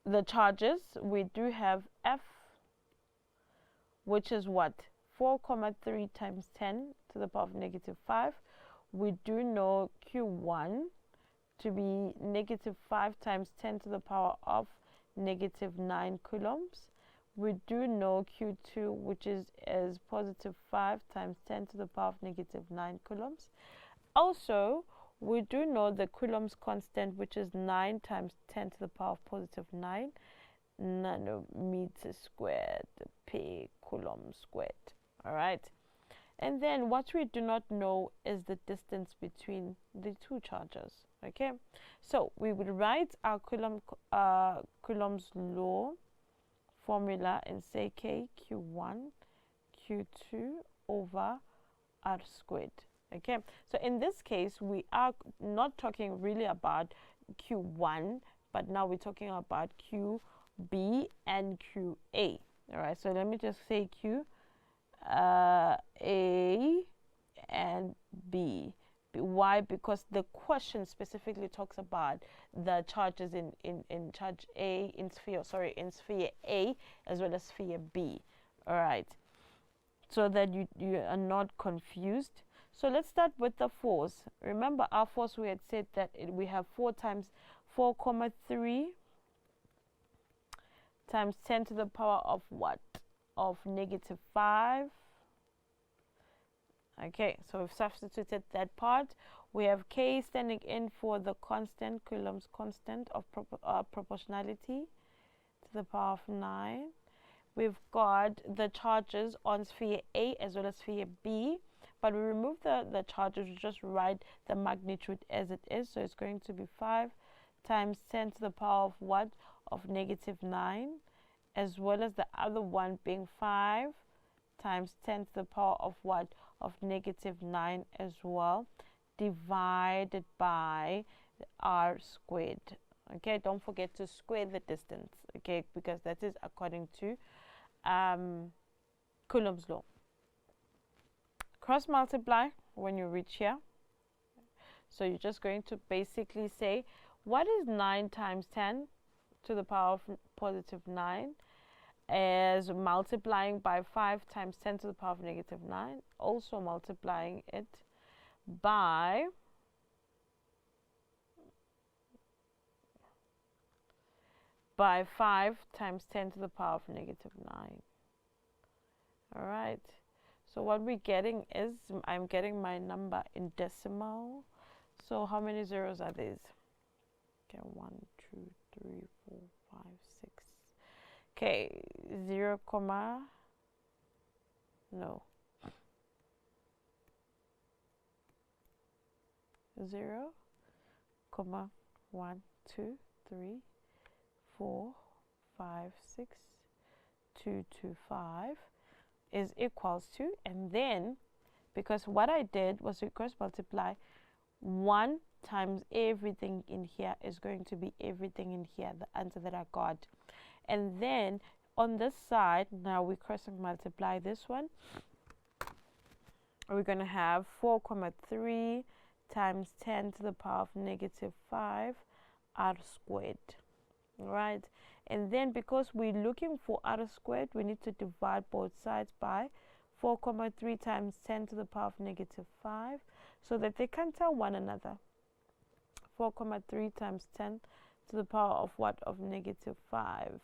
the charges. We do have F, which is what? 4,3 times 10 to the power of negative 5. We do know Q1 to be negative 5 times 10 to the power of negative 9 coulombs. We do know Q2, which is as positive 5 times 10 to the power of negative 9 coulombs. Also, we do know the coulombs constant, which is 9 times 10 to the power of positive 9 nanometers squared per coulomb squared. All right. And then what we do not know is the distance between the two charges. Okay. So we would write our Coulomb's law formula and say K Q1 Q2 over R squared. Okay. So in this case, we are not talking really about Q1, but now we're talking about QB and QA. All right. So let me just say Q A and B. Why? Because the question specifically talks about the charges in charge A, in sphere A as well as sphere B. All right, so that you are not confused. So let's start with the force. Remember our force, we had said that we have 4 times 4,3 times 10 to the power of what? Of negative 5. Okay, so we've substituted that part. We have K standing in for the constant, Coulomb's constant of proportionality to the power of 9. We've got the charges on sphere A as well as sphere B, but we remove the charges, we just write the magnitude as it is. So it's going to be 5 times 10 to the power of what? Of negative 9, as well as the other one being 5 times 10 to the power of what? Of negative 9 as well, divided by r squared. Okay, don't forget to square the distance, okay, because that is according to Coulomb's law. Cross multiply when you reach here. So you're just going to basically say, what is 9 times 10 to the power of positive 9? As multiplying by 5 times 10 to the power of negative 9. Also multiplying it by 5 times 10 to the power of negative 9. All right. So what we're getting is, I'm getting my number in decimal. So how many zeros are these? Okay, 1, 2, 3, 4, 5, 6. Okay, 0, no. 0, 1, 2, 3, 4, 5, 6, 2, 2, 5 is equals to, and then because what I did was to cross multiply, 1 times everything in here is going to be everything in here, the answer that I got. And then on this side, now we cross and multiply this one. We're going to have 4,3 times 10 to the power of negative 5 r squared. All right. And then because we're looking for r squared, we need to divide both sides by 4,3 times 10 to the power of negative 5 so that they cancel one another. 4,3 times 10 to the power of what? Of negative 5.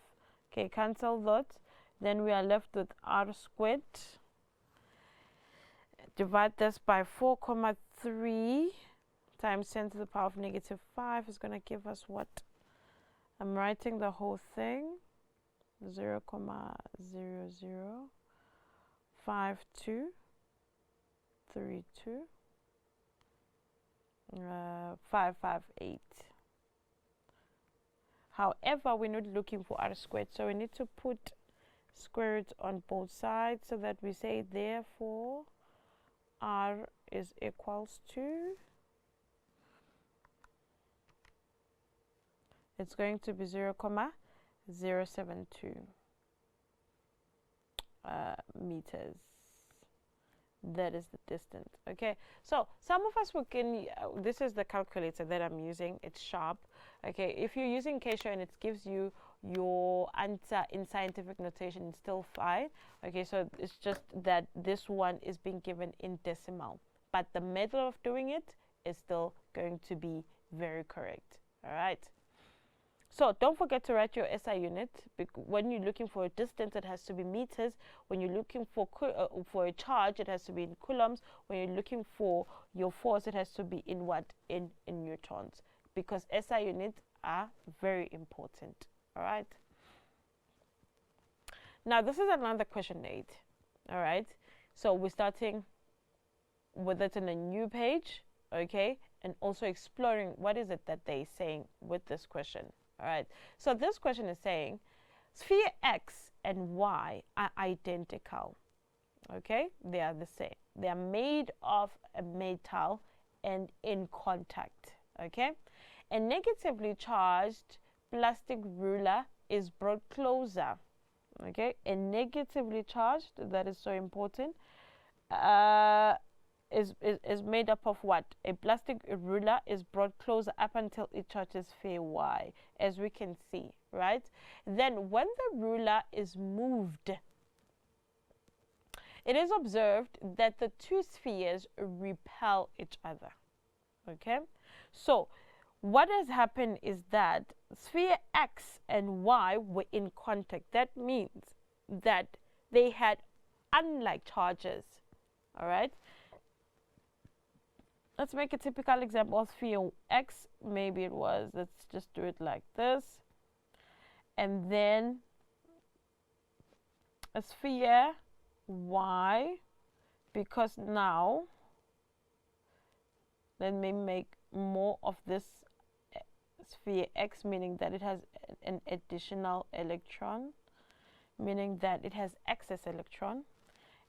Okay, cancel that. Then we are left with r squared. Divide this by 4,3 times 10 to the power of negative 5 is going to give us what? I'm writing the whole thing. 0, 0, 0, 5, 2, 3, 2, 5, 5, 8. However, we're not looking for r squared, so we need to put square root on both sides so that we say therefore r is equals to, it's going to be 0, 072 meters. That is the distance. Okay, so some of us can, this is the calculator that I'm using, it's sharp. Okay, if you're using K-Show and it gives you your answer in scientific notation, it's still fine. Okay, so it's just that this one is being given in decimal, but the method of doing it is still going to be very correct. All right. So don't forget to write your SI unit. When you're looking for a distance, it has to be meters. When you're looking for a charge, it has to be in coulombs. When you're looking for your force, it has to be in what? In newtons. Because SI units are very important. All right. Now this is another question 8. All right. So we're starting with it in a new page. Okay. And also exploring what is it that they're saying with this question. All right, so this question is saying sphere X and Y are identical. Okay, they are the same. They are made of a metal and in contact. Okay, a negatively charged plastic ruler is brought closer. Okay, a negatively charged, that is so important, is made up of what? A plastic ruler is brought closer up until it touches sphere Y, as we can see, right? Then when the ruler is moved, it is observed that the two spheres repel each other. Okay, so what has happened is that sphere X and Y were in contact. That means that they had unlike charges. All right. Let's make a typical example of sphere X. Maybe it was, let's just do it like this. And then a sphere Y, because now, let me make more of this sphere X, meaning that it has an additional electron, meaning that it has excess electron.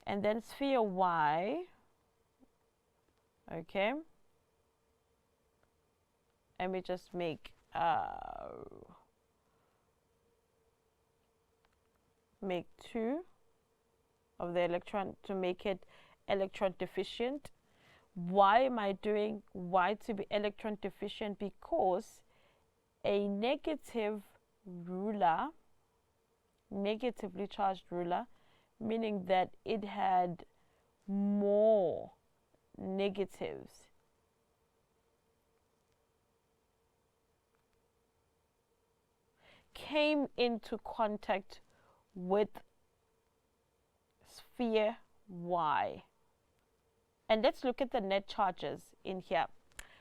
and then sphere Y, okay, let me just make two of the electron to make it electron deficient. Why am I doing Y to be electron deficient? Because a negative ruler, negatively charged ruler, meaning that it had more negatives, came into contact with sphere Y. And let's look at the net charges in here.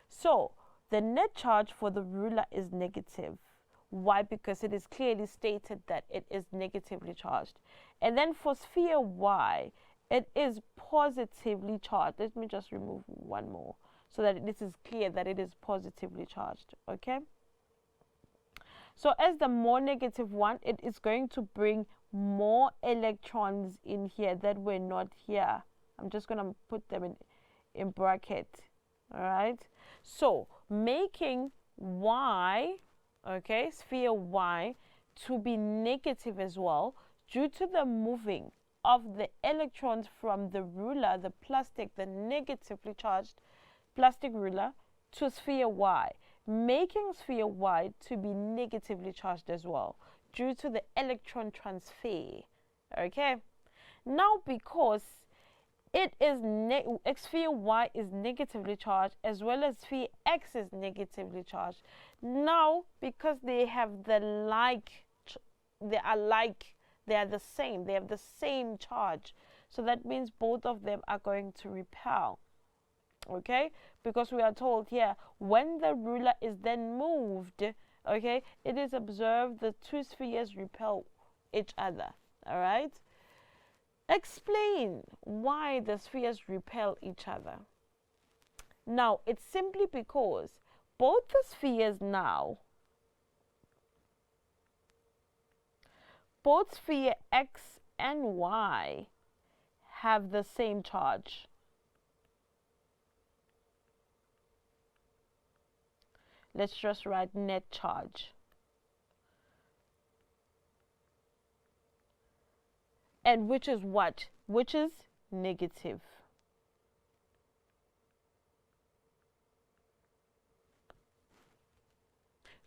So the net charge for the ruler is negative. Why? Because it is clearly stated that it is negatively charged. And then for sphere Y, it is positively charged. Let me just remove one more so that this is clear that it is positively charged. Okay? So as the more negative one, it is going to bring more electrons in here that were not here. I'm just going to put them in bracket. All right. So making Y, okay, sphere Y, to be negative as well, due to the moving of the electrons from the ruler, the plastic, the negatively charged plastic ruler, to sphere Y, making sphere Y to be negatively charged as well, due to the electron transfer. Okay. Now, because it is sphere Y is negatively charged as well as sphere X is negatively charged. Now, because they have the they are the same, they have the same charge. So that means both of them are going to repel. Okay, because we are told here when the ruler is then moved, okay, it is observed the two spheres repel each other. All right. Explain why the spheres repel each other. Now, it's simply because both the spheres now, both sphere X and Y have the same charge. Let's just write net charge. And which is what? Which is negative.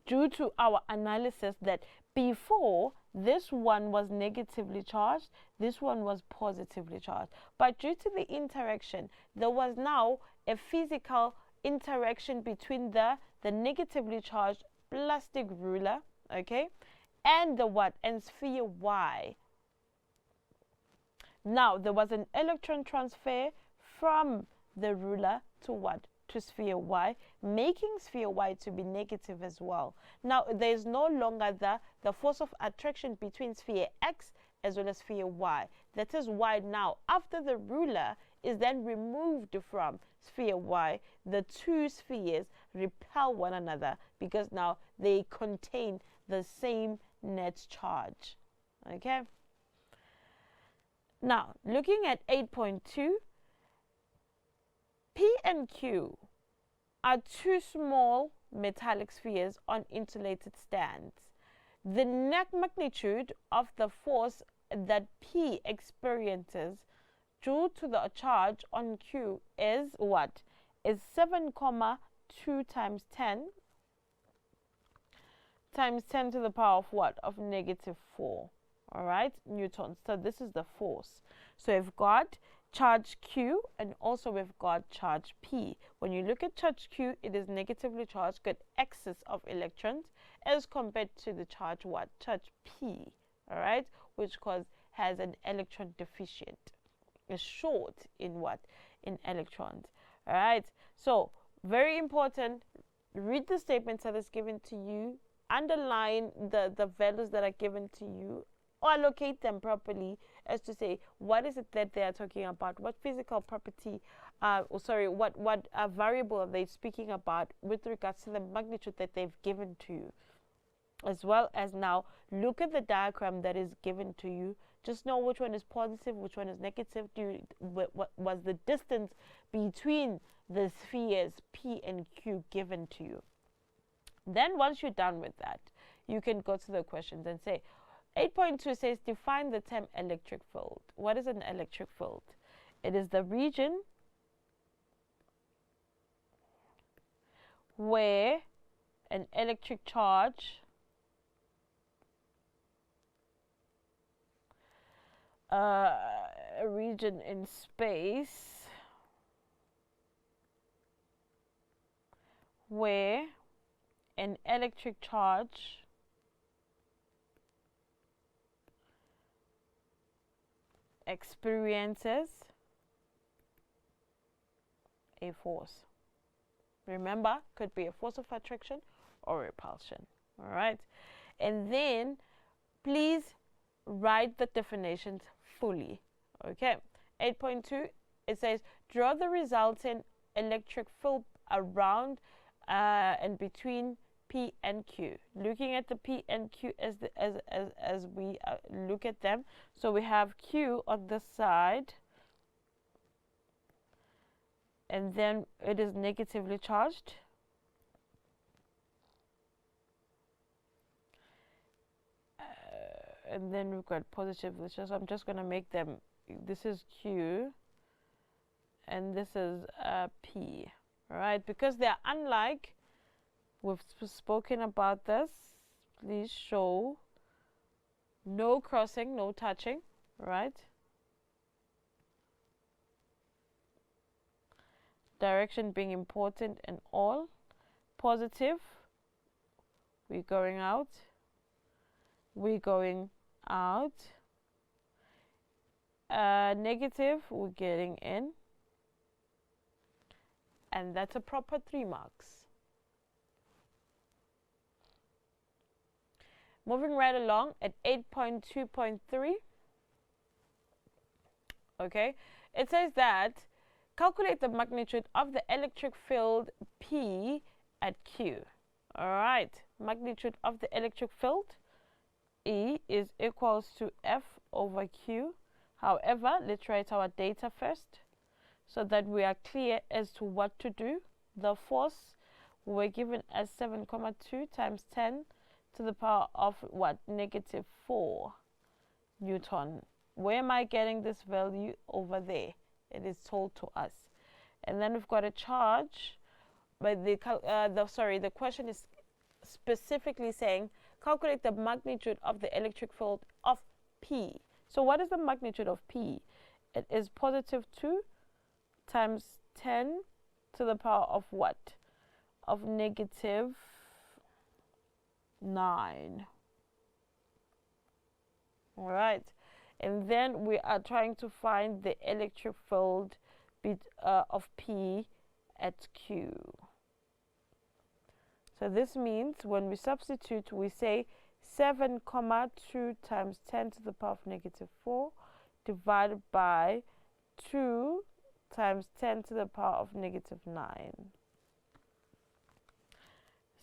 Due to our analysis that before this one was negatively charged, this one was positively charged. But due to the interaction, there was now a physical interaction between the negatively charged plastic ruler, okay, and the what? And sphere Y. Now, there was an electron transfer from the ruler to what? To sphere Y, making sphere Y to be negative as well. Now, there is no longer the force of attraction between sphere X as well as sphere Y. That is why now, after the ruler is then removed from sphere Y, the two spheres repel one another because now they contain the same net charge. Okay? Now, looking at 8.2, P and Q are two small metallic spheres on insulated stands. The net magnitude of the force that P experiences due to the charge on Q is what? Is 7,2 times 10 to the power of what? Of negative 4. All right, newtons. So this is the force. So we've got charge Q and also we've got charge P. When you look at charge Q, it is negatively charged, got excess of electrons as compared to the charge what? Charge P. All right, which has an electron deficient. Is short in what? In electrons. All right, so very important. Read the statements that is given to you. Underline the values that are given to you, or allocate them properly as to say what is it that they are talking about, what physical property, what variable are they speaking about with regards to the magnitude that they've given to you, as well as now look at the diagram that is given to you Just know which one is positive, which one is negative. What was the distance between the spheres P and Q given to you? Then once you're done with that, you can go to the questions and say, 8.2 says define the term electric field. What is an electric field? It is the region where an electric charge a region in space where an electric charge experiences a force. Remember, could be a force of attraction or repulsion. All right. And then please write the definitions fully. Okay. 8.2, it says draw the resultant electric field around and between P and Q. Looking at the P and Q as we look at them. So we have Q on this side, and then it is negatively charged. And then we've got positively charged. So I'm just going to make them, this is Q, and this is P. All right, because they're unlike, we've spoken about this. Please show no crossing, no touching, right? Direction being important and all. Positive, we're going out. We're going out. Negative, we're getting in. And that's a proper 3 marks. Moving right along at 8.2.3. Okay, it says that calculate the magnitude of the electric field P at Q. All right, magnitude of the electric field E is equals to F over Q. However, let's write our data first so that we are clear as to what to do. The force we were given as 7,2 times 10 to the power of what? -4 Newton. Where am I getting this value? Over there. It is told to us. And then we've got a charge, but the question is specifically saying calculate the magnitude of the electric field of P. So what is the magnitude of P? It is +2 times 10 to the power of what? Of -9. All right. And then we are trying to find the electric field of P at Q. So this means when we substitute, we say 7,2 times 10 to the power of -4 divided by 2 times 10 to the power of -9.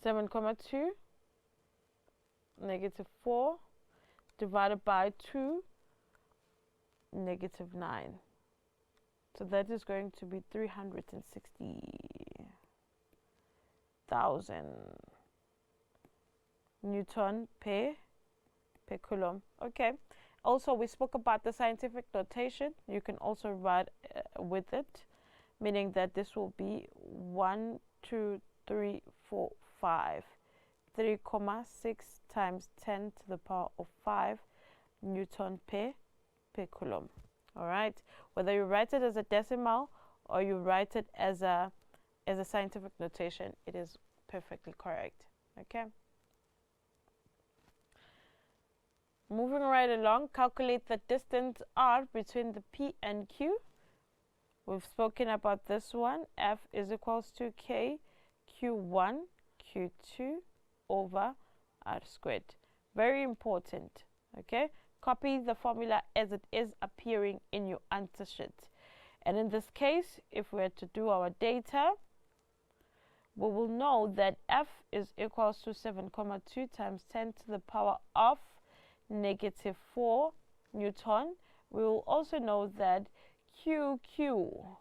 7,2 -4 divided by 2 -9. So that is going to be 360,000 Newton per coulomb. Okay. Also, we spoke about the scientific notation. You can also write with it, meaning that this will be 1, 2, 3, 4, 5. 3,6 times 10 to the power of 5 Newton per coulomb. All right. Whether you write it as a decimal or you write it as a scientific notation, it is perfectly correct. Okay. Moving right along, calculate the distance R between the P and Q. We've spoken about this one. F is equals to K Q1 Q2 over R squared. Very important. Okay. Copy the formula as it is appearing in your answer sheet. And in this case, if we are to do our data, we will know that F is equals to 7,2 times 10 to the power of -4 Newton. We will also know that QQ,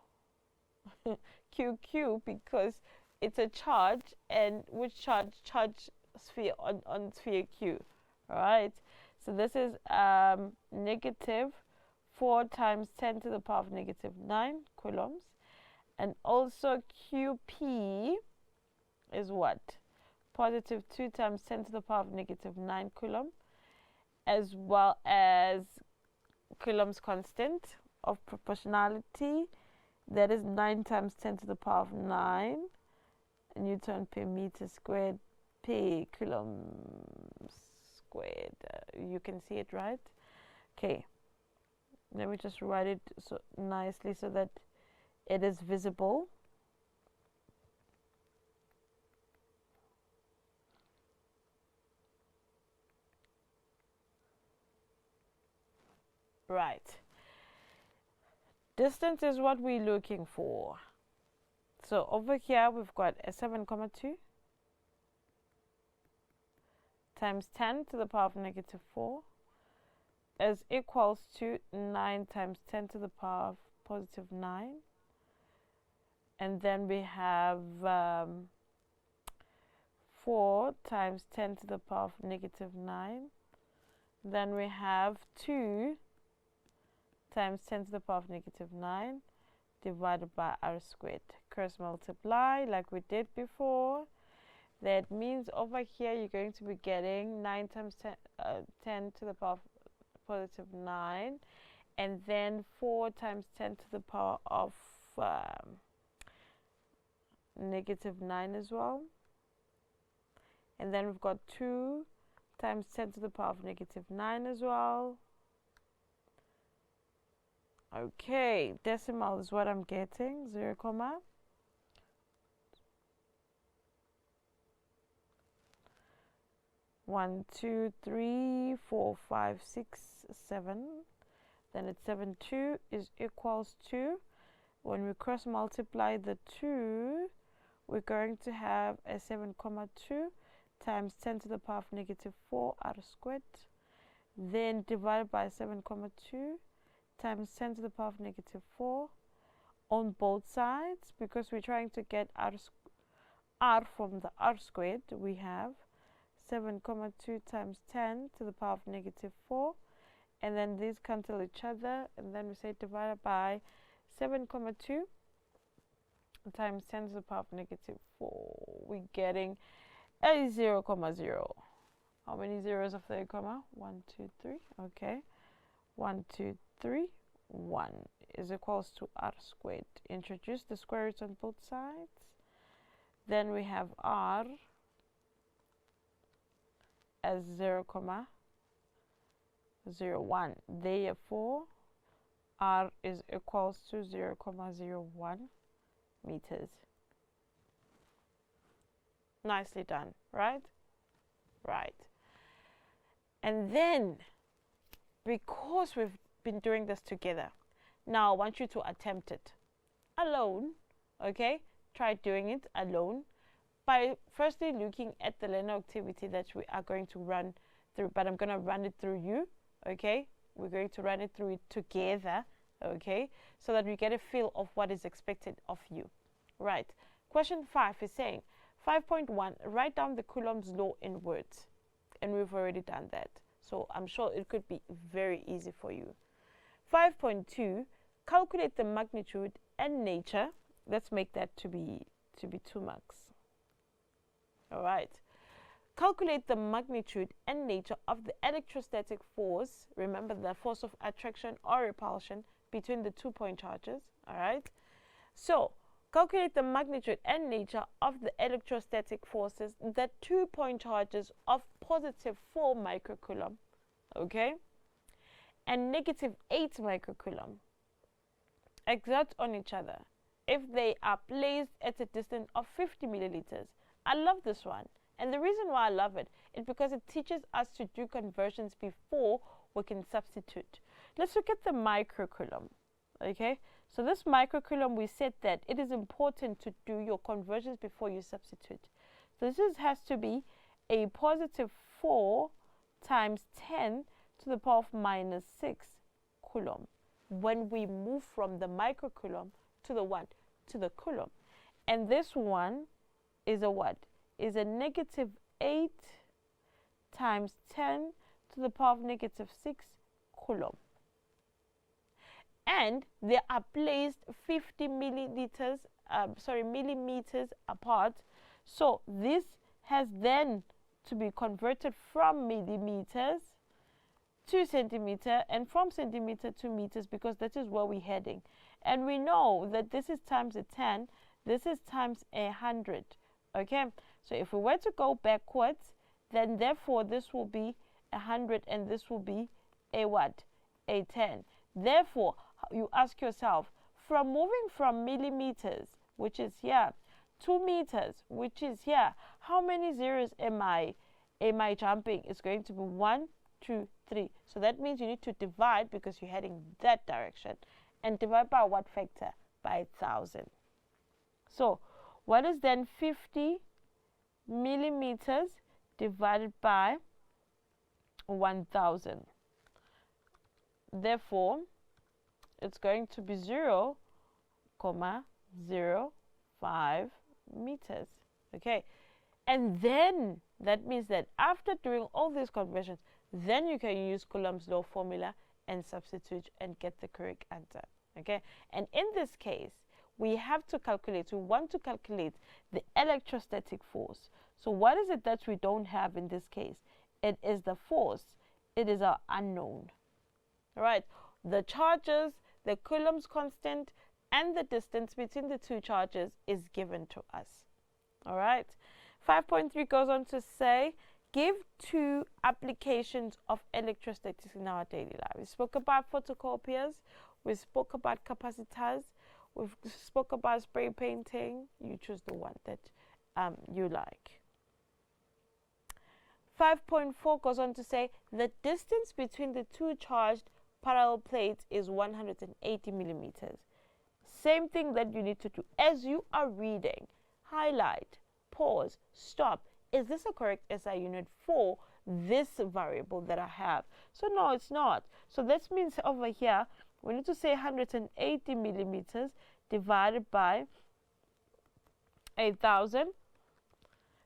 QQ, because it's a charge, and which charge sphere on sphere Q, right? So this is negative 4 times 10 to the power of negative 9 coulombs. And also QP is what? Positive 2 times 10 to the power of negative 9 coulomb, as well as Coulomb's constant of proportionality, that is 9 times 10 to the power of 9 Newton per meter squared per coulomb squared. You can see it, right? Okay, let me just write it so nicely so that it is visible. Right. Distance is what we're looking for. So over here we've got a 7,2 times 10 to the power of negative 4 is equals to 9 times 10 to the power of positive 9. And then we have 4 times 10 to the power of negative 9. Then we have 2 times 10 to the power of negative 9 divided by r squared. Cross multiply like we did before. That means over here you're going to be getting 9 times 10 to the power of positive 9, and then 4 times 10 to the power of negative 9 as well. And then we've got 2 times 10 to the power of negative 9 as well. Okay, decimal is what I'm getting, 0, 1, 2, 3, 4, 5, 6, 7. Then it's 7, 2 is equals to, when we cross multiply the 2, we're going to have a 7,2 times 10 to the power of negative 4 r squared. Then divided by 7,2 times 10 to the power of negative 4 on both sides, because we're trying to get r from the r squared. We have 7,2 times 10 to the power of negative 4, and then these cancel each other, and then we say divided by 7,2 times 10 to the power of negative 4. We're getting a 0, 0. How many zeros after a comma? 1, 2, 3. Okay. 1, 2, 3, 1 is equals to r squared. Introduce the square root on both sides. Then we have r as 0, 0, 1. Therefore, r is equals to 0, 0,01 meters. Nicely done, right? Right. And then, because we've been doing this together, now I want you to attempt it alone. Okay, try doing it alone by firstly looking at the learner activity that we are going to run through, but I'm going to run it through you. Okay, we're going to run it through it together, okay, so that we get a feel of what is expected of you. Right. Question 5 is saying 5.1, write down the Coulomb's law in words, and we've already done that, so I'm sure it could be very easy for you. 5.2, calculate the magnitude and nature. Let's make that to be 2 marks. All right. Calculate the magnitude and nature of the electrostatic force. Remember, the force of attraction or repulsion between the 2-point charges. All right. So calculate the magnitude and nature of the electrostatic forces, the 2-point charges of positive 4 microcoulomb, okay, and negative 8 microcoulomb exert on each other if they are placed at a distance of 50 milliliters. I love this one. And the reason why I love it is because it teaches us to do conversions before we can substitute. Let's look at the microcoulomb. Okay, so this microcoulomb, we said that it is important to do your conversions before you substitute. So this has to be a positive 4 times 10 to to the power of minus 6 coulomb when we move from the microcoulomb to the what? To the coulomb. And this one is a what? Is a negative 8 times 10 to the power of negative 6 coulomb. And they are placed 50 millimeters apart. So this has then to be converted from millimeters to centimeter, and from centimeter to meters, because that is where we're heading. And we know that this is times a 10, this is times 100. Okay, so if we were to go backwards, then therefore this will be 100 and this will be a what? A 10. Therefore, you ask yourself, from moving from millimeters, which is here, 2 meters, which is here, how many zeros am I jumping? It's going to be 1, 2, 3. So that means you need to divide, because you're heading that direction, and divide by what factor? By 1,000. So what is then 50 millimeters divided by 1,000? Therefore, it's going to be 0,05 meters. Okay, and then that means that after doing all these conversions, then you can use Coulomb's law formula and substitute and get the correct answer. Okay, and in this case, we have to calculate, we want to calculate the electrostatic force. So what is it that we don't have in this case? It is the force. It is our unknown. All right, the charges, the Coulomb's constant, and the distance between the two charges is given to us. All right, 5.3 goes on to say, give 2 applications of electrostatics in our daily life. We spoke about photocopiers, we spoke about capacitors, we spoke about spray painting. You choose the one that you like. 5.4 goes on to say, the distance between the 2 charged parallel plates is 180 millimeters. Same thing that you need to do as you are reading. Highlight, pause, stop. Is this a correct SI unit for this variable that I have? So no, it's not. So that means over here, we need to say 180 millimeters divided by 1,000.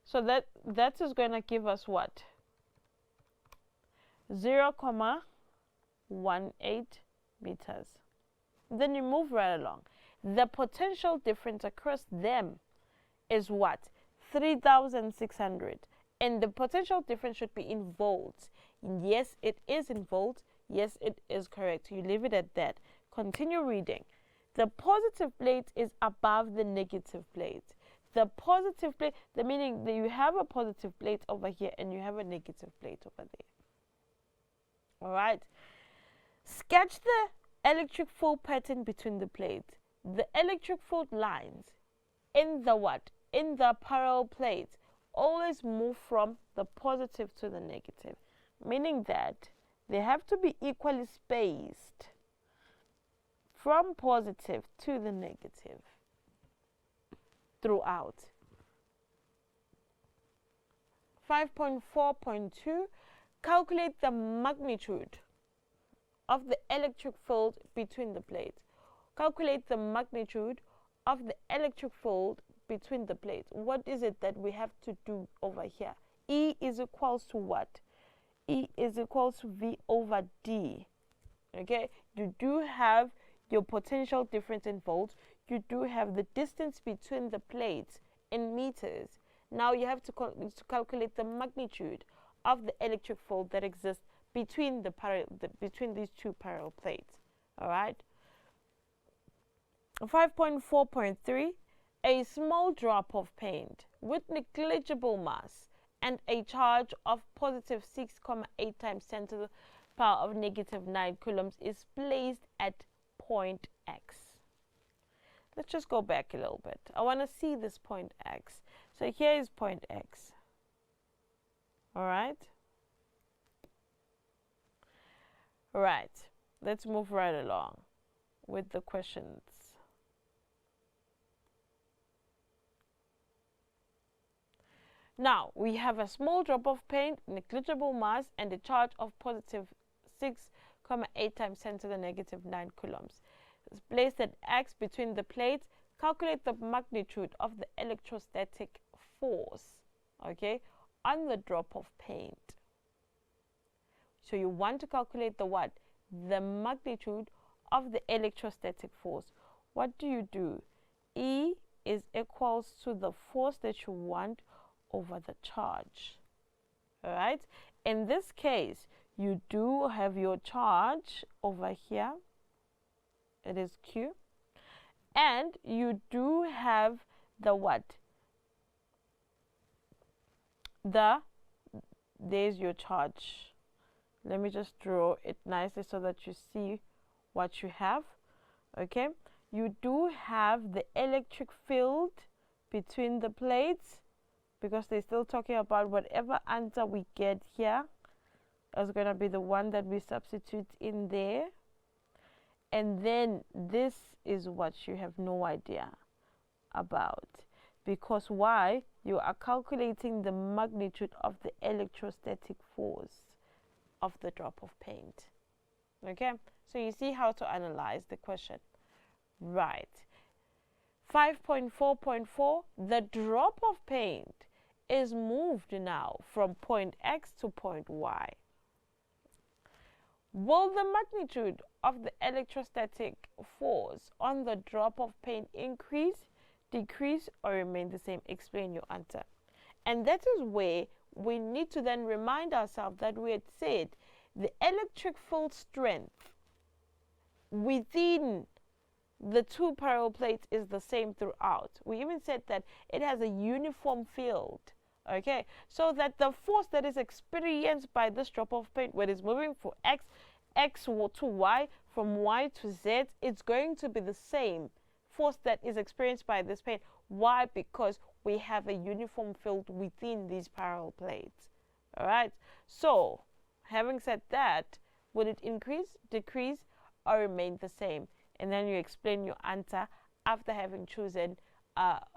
So that is going to give us what? 0,18 meters. Then you move right along. The potential difference across them is what? 3,600. And the potential difference should be in volts. Yes, it is in volts. Yes, it is correct. You leave it at that. Continue reading. The positive plate is above the negative plate. The positive plate, the meaning that you have a positive plate over here and you have a negative plate over there. All right. Sketch the electric field pattern between the plates. The electric field lines in the what? In the parallel plates always move from the positive to the negative, meaning that they have to be equally spaced from positive to the negative throughout. 5.4.2, calculate the magnitude of the electric field between the plates. Calculate the magnitude of the electric field between the plates. What is it that we have to do over here? E is equals to what? E is equals to V over D. Okay, you do have your potential difference in volts. You do have the distance between the plates in meters. Now you have to calculate the magnitude of the electric field that exists between between these 2 parallel plates. All right. 5.4.3, a small drop of paint with negligible mass and a charge of positive 6,8 times 10 to the power of negative 9 coulombs is placed at point X. Let's just go back a little bit. I want to see this point X. So here is point X. All right. All right. Let's move right along with the questions. Now, we have a small drop of paint, negligible mass, and a charge of positive 6,8 times 10 to the negative 9 coulombs. It's placed at X between the plates. Calculate the magnitude of the electrostatic force, okay, on the drop of paint. So you want to calculate the what? The magnitude of the electrostatic force. What do? E is equals to the force that you want over the charge. All right? In this case, you do have your charge over here. It is Q. And you do have the what? There's your charge. Let me just draw it nicely so that you see what you have. Okay? You do have the electric field between the plates, because they're still talking about whatever answer we get here is going to be the one that we substitute in there. And then this is what you have no idea about. Because why? You are calculating the magnitude of the electrostatic force of the drop of paint. Okay? So you see how to analyze the question. Right. 5.4.4, the drop of paint is moved now from point X to point Y. Will the magnitude of the electrostatic force on the drop of paint increase, decrease, or remain the same? Explain your answer. And that is where we need to then remind ourselves that we had said the electric field strength within the two parallel plates is the same throughout. We even said that it has a uniform field. Okay, so that the force that is experienced by this drop of paint when it's moving from X to Y, from Y to Z, it's going to be the same force that is experienced by this paint. Why? Because we have a uniform field within these parallel plates. All right, so having said that, would it increase, decrease, or remain the same? And then you explain your answer after having chosen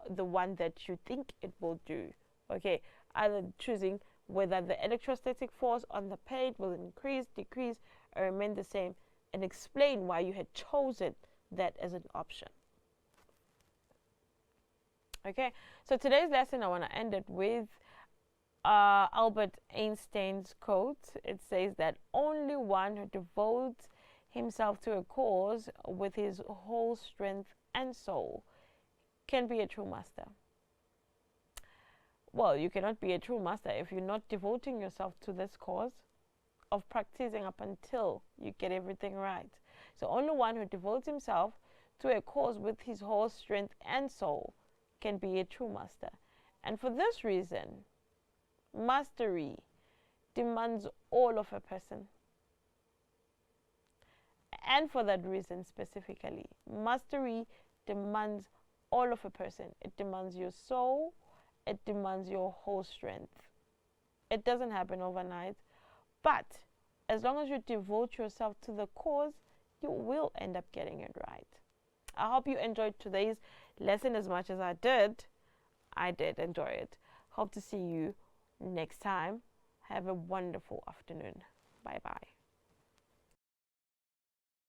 the one that you think it will do. Okay, either choosing whether the electrostatic force on the paint will increase, decrease, or remain the same, and explain why you had chosen that as an option. Okay, so today's lesson, I want to end it with Albert Einstein's quote. It says that only one who devotes himself to a cause with his whole strength and soul can be a true master. Well, you cannot be a true master if you're not devoting yourself to this cause of practicing up until you get everything right. So only one who devotes himself to a cause with his whole strength and soul can be a true master. And for this reason, mastery demands all of a person. And for that reason specifically, mastery demands all of a person. It demands your soul. It demands your whole strength. It doesn't happen overnight. But as long as you devote yourself to the cause, you will end up getting it right. I hope you enjoyed today's lesson as much as I did. I did enjoy it. Hope to see you next time. Have a wonderful afternoon. Bye-bye.